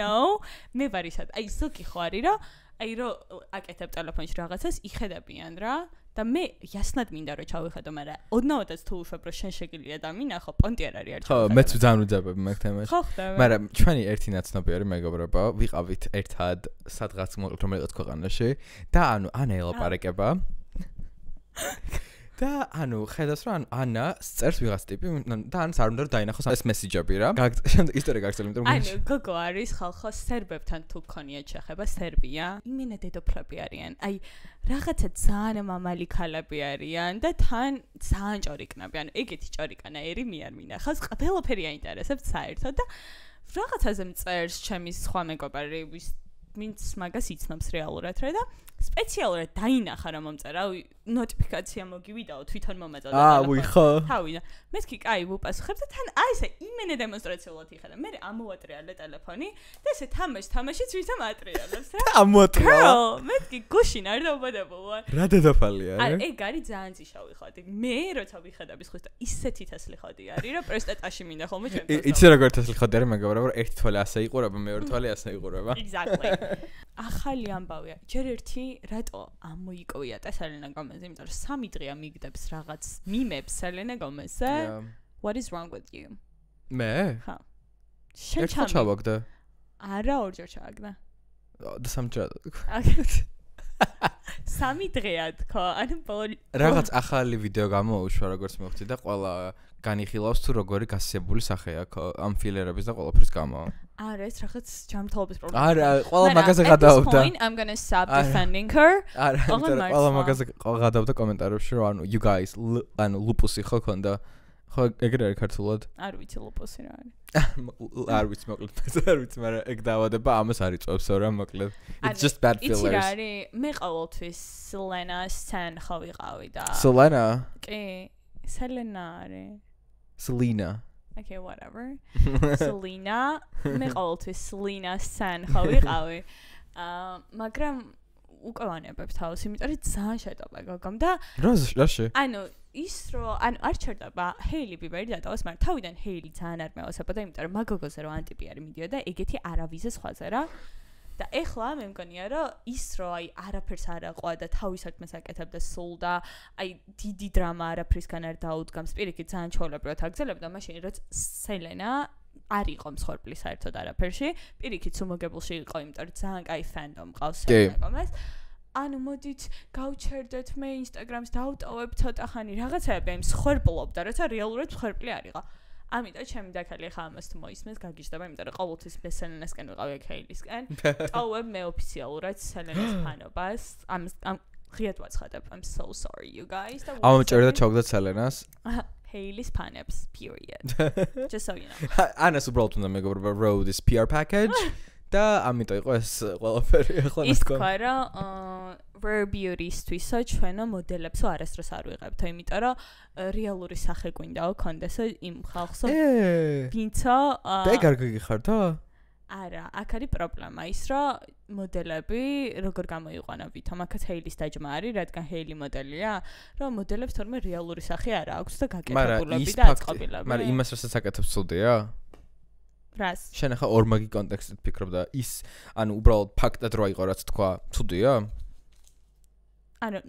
no მე ვარ ისად აი ზოგი ხო არის რომ აი რომ აკეთებ ტელეფონში რაღაცას იხედებიან რა და მე яснად მინდა რომ ჩავიხედო მაგრამ ოდნავადაც თუ უშვებ რომ შენ შეგიძლია დამინახო პონტი არ არის არ ხო მეც ძალიან ვუძებები მაგ თემაში ხო ხდება მაგრამ ჩვენი ერთი ნაცნობი არის მეგობრობა ვიყავით ერთად სადღაც მოკლედ რომელიღაც ქვეყანაში და ანუ ანა ელაპარაკება და ანუ ხედავს რომ ანა წერს ვიღაც ტიპი და ანს არ უნდა დაინახოს ეს მესიჯები რა შემდეგ ისტორია გაგრძელებ იმიტომ რომ ანუ გოგო არის ხალხო სერბებთან თუ გქონიათ შეხება სერბია იმენა დედოფლები არიან აი რაღაცა ძალიან მამალი ქალები არიან და თან ძალიან ჭორიკნები ანუ ეგეთი ჭორიკანაერი მე არ მინახავს ყველაფერი აინტერესებს საერთოდ და რაღაცაზე მწერს ჩემი სხვა მეგობარი ვინც მაგას იცნობს რეალურად რა და სპეციალურად დაინახა რომ მომწერა ნოტიფიკაცია მოგივიდაო თვითონ მომეწოდა ვიხო თავიდან მე კი კაი ვუპასუხებ და თან აი ესე იმენე დემონსტრაციულად იხედა მე ამოვატრიალე ტელეფონი და ესე თამაშიც ვითომ ატრიალებს რა ამოატრიალა მე კი გუშინ არ დაუბადებულა. რა დედოფალია? არა, ეგ არის ძალიან ძიშავი ხოდი. მე როცა ვიხადებ ის ხვის და ისეთი თესლი ხოდი არის, რომ პროსტატაში მინდა ხოლმე ჩვენ. იცი როგორ თესლი ხოდი არის, მეგობრებო, რომ ერთი თვალი ასე იყურება, მეორე თვალი ასე იყურება. Exactly. ახალი ამბავია. ჯერ ერთი რატო ამოიკოვია სელენა გომეზი, იმიტომ რომ 3 დღეა მიგდებს რაღაც მიმებს სელენა გომეზზე. What is wrong with you? მე? ხა. შენ ჩავაგდა. არა, ორჯერ ჩავაგდა. და სამჯერ. 3 დღეა თქო, ანუ რაღაც ახალი ვიდეო გამოუშვა, როგორც მოვხდი და ყველა განიხილავს თუ როგორი გასიებული სახეა ამ ფილერების და ყველაფრის გამო. არა, ეს რაღაც ჯანმრთელობის პრობლემა. არა, ყველა მაგაზე გადაობდა. I'm going to stop defending her. არა, ყველა მაგაზე გადაობდა კომენტარებში, რომ ანუ you guys, ანუ ლუპუსი ხო ქონდა. ხო, ეგრე არის ქართულად? არ ვიცი ლუპუსი რა არის. არ ვიცი მოკლედ, არ ვიცი, მაგრამ ეგ დაავადება ამას არ იწვევს, რა მოკლედ. It's just bad fillers. იცი რა არის? მე ყოველთვის Selena Stan ხო ვიყავი და Selena? კი, Selena არის. Selena. Okay, whatever. Selena, მე ყოველთვის Selena Stan ხო ვიყავი. მაგრამ უკვე ვანებებ თავს, იმიტომ რომ ძალიან შეტოვა გოგომ და რაში? ანუ ის რო ანუ არ ჩერდება ჰეილი ბიბერი დატოვოს, მაგრამ თავიდან ჰეილი ძალიან არ მევასებოდა, იმიტომ რომ მაგოგოზე რო ანტიპი არის მიდიოდა, ეგეთი არავიზე სხვაზე რა. და ეხლა მე მგონია რომ ის რო აი არაფერს არ აყვა და თავის საქმეს აკეთებდა სულ და აი დიდი დრამა არაფრისგან არ დაუდგამს, პირიქით ძალიან ჩაოლებრად აგზელებდა, მაშინ რაც სელენა არ იყო მსხვერპლი საერთოდ არაფერში, პირიქით სუმოგებულში იყო, იმიტომ რომ ძალიან კაი ფენდომ ყავს სელენას. ანუ მოდით გავჩერდეთ მე Instagram-ს დავტოვებ ცოტა ხანი რაღაცები ამ მსხვერპლობდა, როცა რეალურად მსხვერპლი არ იყო. ამიტომ ჩემი დაქალი ხა ამას თუ მოისმენს გაგიჟდება, იმიტომ რომ ყოველთვის სელენასკენ ვიყავი ქეილისკენ. ტოვებ მე ოფიციალურად სელენას ფანობას. ამ ღიად ვაცხადებ. I'm so sorry you guys. ამოჭერდა ჩავგდათ სელენას. ჰეილის ფანებს period. Just so you know. ანას უბრალოდ უნდა მეგობრებო row this PR package. და ამიტომ იყო ეს ყველაფერი ახლა ის თქვა რომ rare beauty-სთვისო ჩვენო მოდელებსო არასდროს არ ვიღებთ, იმიტომ რომ რეალური სახე გვინდაო კონდესო იმ ხალხსო ვინცო და ეგ არ გიგიხარდა? არა, აქ არის პრობლემა ის რომ მოდელები როგორ გამოიყვანა ვითომ აქაც ჰეილის დაჯმა არის, რადგან ჰეილი მოდელია, რომ მოდელებს თორმე რეალური სახე არ აქვს და გაკეთებულები და აწყობილები. მაგრამ იმას რასაც აკეთებს ცუდია? რას? შენ ახლა ორმაგი კონტექსტით ფიქრობ და ის ანუ უბრალოდ ფაქტად რო იყო რაც თქვა, ცუდია? ანუ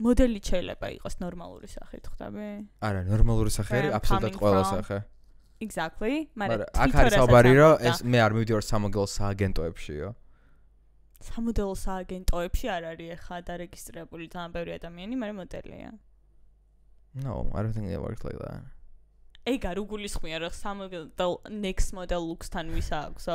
მოდელი შეიძლება იყოს ნორმალური სახით, ხვდები? არა, ნორმალური სახე არის აბსოლუტურად ყველა სახე. Exactly, მაგრამ აქ არის საუბარი რომ ეს მე არ მივდივარ სამოდელო სააგენტოებშიო. სამოდელო სააგენტოებში არ არის ახლა დარეგისტრირებული ძალიან ბევრი ადამიანი, მაგრამ მოდელია. No, I don't think they work like that. ეგ არ უგულისხმია რომ სამოდელ next model looks-თან ვის აქვს.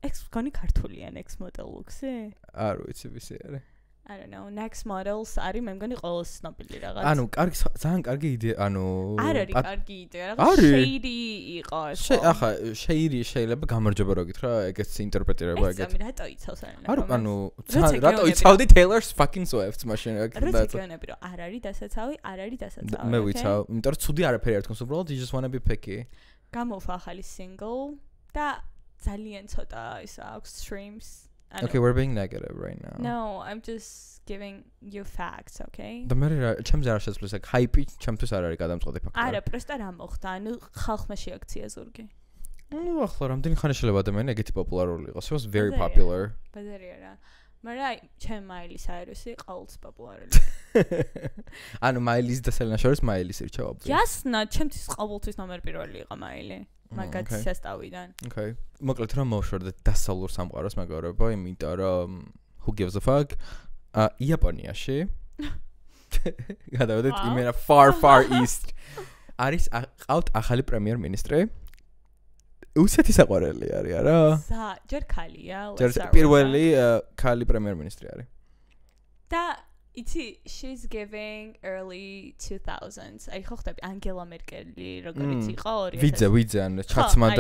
ეს გონი ქართულია next model looks-ი? არ ვიცი ვისი არის. I don't know, next models არის მე მგონი ყოველს ცნობილი რაღაც. ანუ კარგი ძალიან კარგი იდეა, ანუ არ არის კარგი იდეა, რაღაც shady იყო ეს. ახლა shady შეიძლება გამარჯობა რო გითხრა, ეგეც ინტერპრეტირება ეგეთ. ეს რატო იცავს არა? ანუ რატო იცავდი Taylor's fucking Swift მაშინ ეგ და როციგონები რომ არ არის დასაცავი, არ არის დასაცავი. მე ვიცავ, იმიტომ რომ ცუდი არაფერი არ თქოს, უბრალოდ you just want to be picky. გამოვხა ახალი single და ძალიან ცოტა ის აქვს streams. Okay, we're being negative right now. No, I'm just giving you facts, okay? და მე ჩემზე არ შეცვლეს ეგ hype ჩემთვის არ არის გადამწყვეტი ფაქტი. არა, პროსტა რა მოხდა? ანუ ხალხმა შეაქცია ზურგი. ნუ ახლა რამდენი ხანი შეიძლება ადამიანი ეგეთი პოპულარული იყოს? She was very popular. ბაზარია რა. მაგრამ ჩემ მაილის აიროსი ყოველთვის პოპულარული. ანუ მაილის და სელენა შორის მაილის ირჩევ. Jasna, ჩემთვის ყოველთვის ნომერ პირველი იყო მაილი. მაგაც სასტავიდან. Okay. მოკლედ რომ მოვშორდეთ დასავლურ სამყაროს მეგობრებო, იმიტომ რომ who gives a fuck? იაპონიაში გადავედით იმენა far east. არის ყავთ ახალი პრემიერ-მინისტრი. უსეთი საყვარელი არის, არა? ჯერ ქალია. ჯერ პირველი ქალი პრემიერ-მინისტრი არის. და იცი, she's giving early 2000s. აი ხო ხტები ანგელა მერკელი როგორიც იყო 2000. ვიძე ან ჩაცმა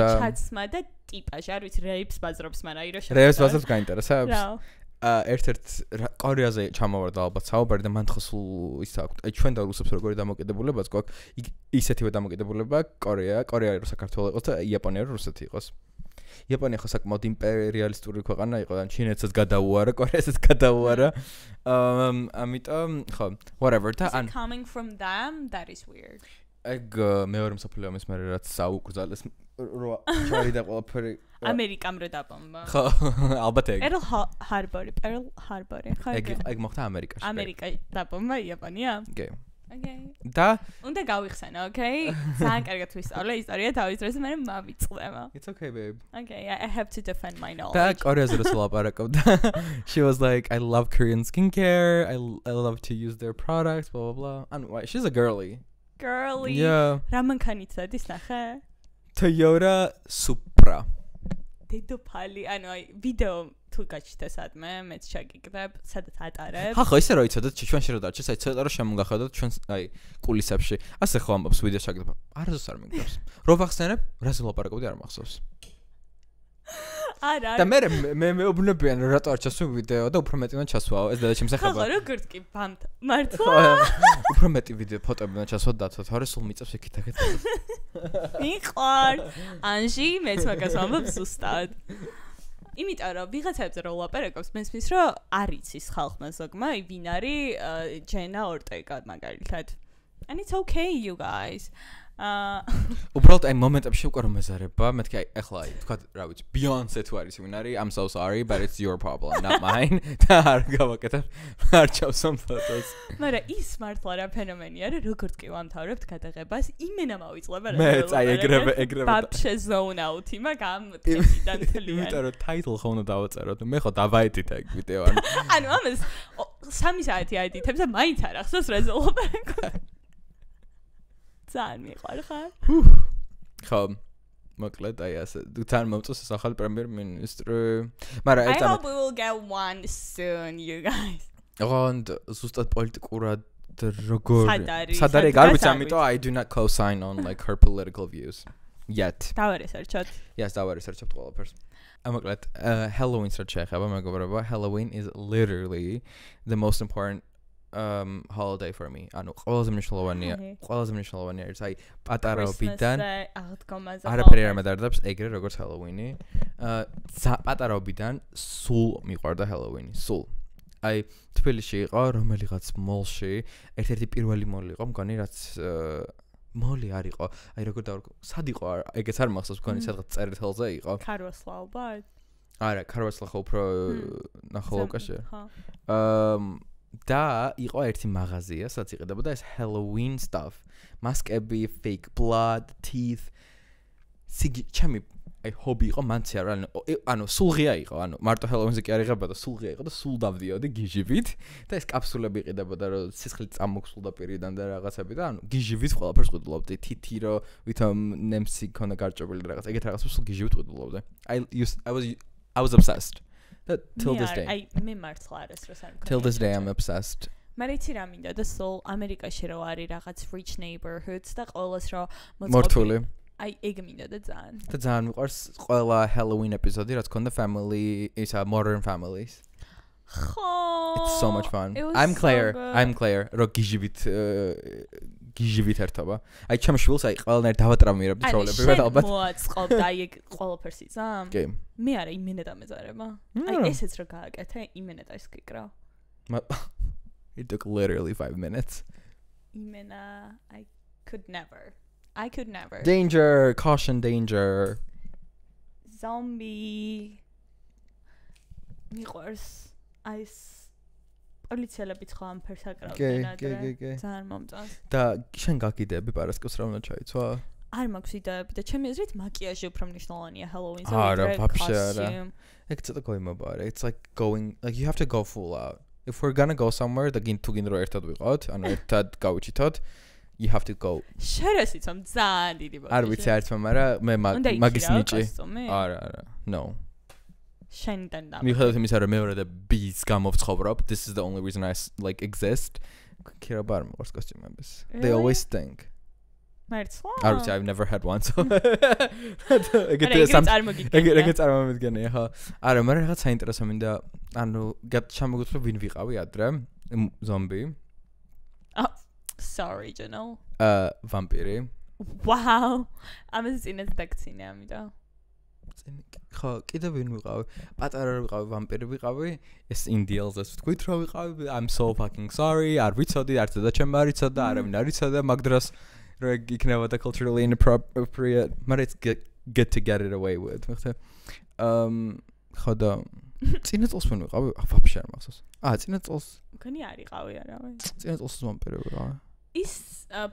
და ტიპაჟი, არ ვიცი, რეიპს ბაზრობს, მაგრამ აი რო შევა. რეიპს ბაზრობს გაინტერესებს? ერთ-ერთ კორეაზე ჩამოვარდა ალბათ საუბარი და მან ხო სულ ის აქვს. აი ჩვენ და რუსებს როგორი დამოკიდებულებაც გვაქვს, ისეთივე დამოკიდებულება კორეა რო საქართველოს იყოს და იაპონია რო რუსეთი იყოს. იაპონია ხო საკმაოდ იმპერიალისტური ქვეყანა იყო და ჩინეთსაც გადაუარა, კორეასაც გადაუარა. ამიტომ ხო, whatever და ან coming from them that is weird. ეგ მეორე მსოფლიო ომის მერე რაც საუკრძალეს ჩარი და ყველაფერი ამერიკამ რო დაპომბა. ხო, ალბათ ეგ. Pearl Harbor. ეგ მოხდა ამერიკაში. ამერიკა დაპომბა იაპონია? Okay. Okay. და უნდა გავიხსენო, okay? ძალიან კარგად ვისწავლე ისტორია თავის დროს მე მავიწყდება. It's okay, babe. Okay, I have to defend my knowledge. და კორეაზე რო ლაპარაკობდა. She was like, I love Korean skincare. I love to use their products, blah blah blah. And she's a girly. Girly. Yeah. რა მანქანით სადის ნახე? Toyota Supra. დედოფალი, ანუ აი ვიდეო თუ გაჩნდა სადმე, მეც ჩაგიგდებ, სადაც ატარებ. ხა ხო ისე რო იცოდეთ, ჩვენში რო დარჩეს, აი ცოტა რო შემოგახედოთ ჩვენ აი კულისებში. ასე ხო ამბობს ვიდეო ჩაგიგდებ. არასდროს არ მიგდებს. რო ვახსენებ, რაზე ლაპარაკობდი არ მახსოვს. არა. და მე მეუბნებიან რომ რატო არ ჩასვა ვიდეო და უფრო მეტი უნდა ჩასვაო. ეს დედაჩემს ეხება. ხო, როგორც კი ბამთ. მართლა? უფრო მეტი ვიდეო ფოტოები უნდა ჩასვა დათო, თორე სულ მიწევს იქით-აქეთ. მიყარ. ანჟი, მეც მაგას ვამბობ ზუსტად. იმიტომ რომ ვიღაცებზე რო ლაპარაკობს, მესმის რომ არ იცის ხალხმა ზოგმა, ვინ არის ჯენა ორტეგა მაგალითად. And it's okay, you guys. უბრალოდ აი მომენტებში უკვე რომ მეზარება, მეთქი აი ეხლა აი თქვა რა ვიცი, Beyonce თუ არის ვინ არის, I'm so sorry, but it's your problem, not mine. და არ გავაკეთებ, არ ჩავსამ ფოტოს. მაგრამ ის მართლა რა ფენომენია, რომ როგორც კი ვამთავრებთ გადაღებას, იმენა მოვიწლება რა. მეც აი ეგრევე. ბაბშე zone out-ი მაგამ თემიდან თლიან. იმიტომ რომ title ხო უნდა დავაწეროთ, მე ხო დავაედიტე ეგ ვიდეო ანუ. ანუ ამას 3 საათი აედიტებს და მაინც არ ახსოვს რა ზოლაპარაკო. ძალიან მიყვარ ხარ? ხო, მოკლედ აი ასე. თან მომწონს ეს ახალი პრემიერ-მინისტრი. მაგრამ I hope we will get one soon, you guys. and ზუსტად პოლიტიკურად როგორ სად არის გარბიც ამიტომ I do not co-sign on like her political views yet. დავარესერჩოთ. Yes, დავარესერჩობთ ყველაფერს. მოკლედ Halloween-ს რაც შეეხება მეგობრებო, Halloween is literally the most important holiday for me. ანუ ყველაზე მნიშვნელოვანია ის აი პატარაობიდან აღდგომაზე არაფერი არ მედარდებს ეგრე როგორც Halloween-ი. პატარაობიდან სულ მიყვარდა Halloween-ი, სულ. აი თბილისში იყო რომელიღაც მოლში, ერთ-ერთი პირველი მოლი იყო, მგონი რაც მოლი არ იყო. აი როგორ დავარქვა, სად იყო ეგეც არ მახსოვს, მგონი სადღაც წერეთელზე იყო. ქარვასლა ალბათ. არა, ქარვასლა ხო უფრო ნახალავკაშია. და იყო ერთი მაღაზია, სადაც იყიდებოდა ეს Halloween stuff. მასკები, fake blood, teeth. ჩემი აი ჰობი იყო მანცი არა, ანუ სულღია იყო, ანუ მარტო Halloween-ზე კი არ იღებოდა, სულღია იყო და სულ დავდიოდი გიჟივით და ეს კაფსულები იყიდებოდა, რომ სისხლი წამოქსულდა პირიდან და რაღაცები და ანუ გიჟივით ყველაფერს ყიდულობდი, თითი რო ვითომ ნემსი ქონდა გარჭობილი და რაღაც, ეგეთ რაღაცებს სულ გიჟივით ყიდულობდი. I was obsessed. Till this day. აი მე მართლა არასდროს არ მქონია. Till this day I'm obsessed. მაგრამ იცი რა მინდა და სულ ამერიკაში რო არის რაღაც rich neighborhoods და ყოველს რო მორთული. აი ეგ მინდა და ძალიან. და ძალიან მიყვარს ყველა Halloween episode რაც ქონდა family, ისა Modern Families. ხო. It's so much fun. I'm Claire. რო გიჟივით ერთობა. აი ჩემ შვილს აი ყველანაირ დავატრამირებდი ჩვეულებრივად ალბათ. მოაწყობ და აი ეგ ყველაფერს იცამ? კი. მე არა იმენა დამეზარება. აი ესეც რო გააკეთე, იმენა და ის გიკრავ. It took literally 5 minutes. იმენა I could never. Danger, caution, danger. Zombie. მიყვარს აი პოლიციელებიც ხო ამ ფერს აკრავდნენ ადრე. ძალიან მომწონს. და შენ გაგიდები პარასკევს რა უნდა ჩაიცვა? არ მაქვს იდეები და ჩემი აზრით მაკიაჟი უფრო მნიშვნელოვანია Halloween-ზე. არა, ვაფშე არა. ეგ ცოტა გოიმობა არა. It's like going like you have to go full out. If we're gonna go somewhere და თუ გინდა რომ ერთად ვიყავთ, ანუ ერთად გავიჩითოთ, you have to go. შერესიცამ ძალიან დიდი ბოდიში. არ ვიცი ერთმა, მაგრამ მე მაგის ნიჭი. არა. No. შენიდან და მიხედავთ იმისა რომ მეორე და B-ს გამოვცხოვრობ, this is the only reason I like exist. Kira bar მოყავს კოსტიუმების. They always stink. მართლა? არ ვიცი, I've never had one. So ეგრე წარმომიდგენია, ხო. არა, მაგრამ რაღაც საინტერესო მინდა, ანუ ჩამოგუწევ ვინ ვიყავი ადრე, ზომბი. Oh, sorry, Janelle. ვამპირი. Wow. ამაზე წინაც დაგცინე ამიტომ. ხო, კიდევ ვინ ვიყავი? პატარა ვიყავი, ვამპირი ვიყავი. ეს Indians-ს ვთქვით რომ ვიყავი. I'm so fucking sorry. არ ვიცოდი, არც და ჩემ არ იცოდა, არავინ არ იცოდა მაგ დროს რომ იქნება და culturally inappropriate. მაგრამ it's good to get it away with. მიხდე. ხო და წინა წელს ვინ ვიყავი? ვაფშე არ მახსოვს. წინა წელს მგონი არ იყავი არავინ. წინა წელს ვამპირი ვიყავი. ის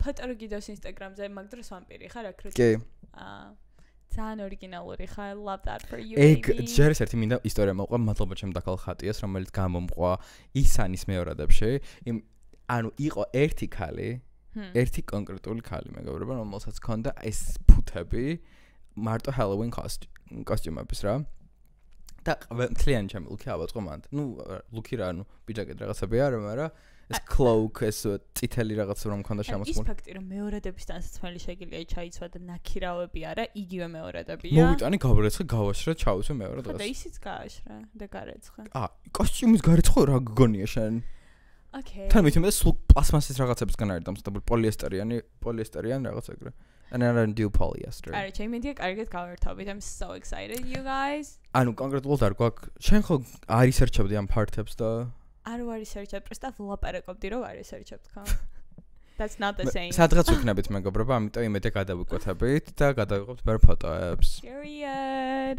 ფოტო გიდოს Instagram-ზე მაგ დროს ვამპირი ხარ აქ რო? კი. ძალიან ორიგინალური ხარ. I love that for you. ჯერ ერთი მინდა ისტორია მოყვა, მადლობა ჩემ დაკალ ხატიას, რომელიც გამომყვა ისანის მეორადებში. ანუ იყო ერთი ქალი, ერთი კონკრეტული ქალი, მეგობრებო, რომელსაც ჰქონდა ეს ფუთები მარტო Halloween კოსტიუმების რა. და მთლიანი ჩემი ლუკი ავაწყო მანდ. ლუკი რა, ბიჯაკეთ რაღაცები არა, მაგრამ ეს cloak, ეს წითელი რაღაც რომ მქონდა შემოსული. ის ფაქტი რომ მეორადების ტანსაცმელი შეგიძლია ჩაიცვა და ნაქირავები არა, იგივე მეორადებია. მოვიტანი გავრეცხე, გავაშრა, ჩავიცვე მეორე დღეს. და ისიც გააშრა და გარეცხე. კოსტიუმის გარეცხო რა გგონია შენ? Okay. თან მithmeდა სულ პლასმასის რაღაცებისგან არის დამზადებული, პოლიესტერიანი რაღაც ეგრე. And I don't do polyester. არა, ჩემი კარგად გავერთობთ. I'm so excited you guys. ანუ კონკრეტულად არ გვაქვს. შენ ხო არ ისერჩებდი ამ პარტებს და არ ვარისერჩებ, პროსტა ვლაპარაკობდი რომ ვარისერჩებ თქო. That's not the same. სადღაც ვიქნებით მეგობრებო, ამიტომ იმედია გადავიკვეთებით და გადავიღებთ მე ფოტოებს. Period.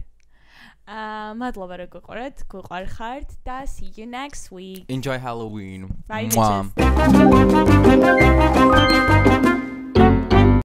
მადლობა რომ გვყარხართ და see you next week. Enjoy Halloween. Bye.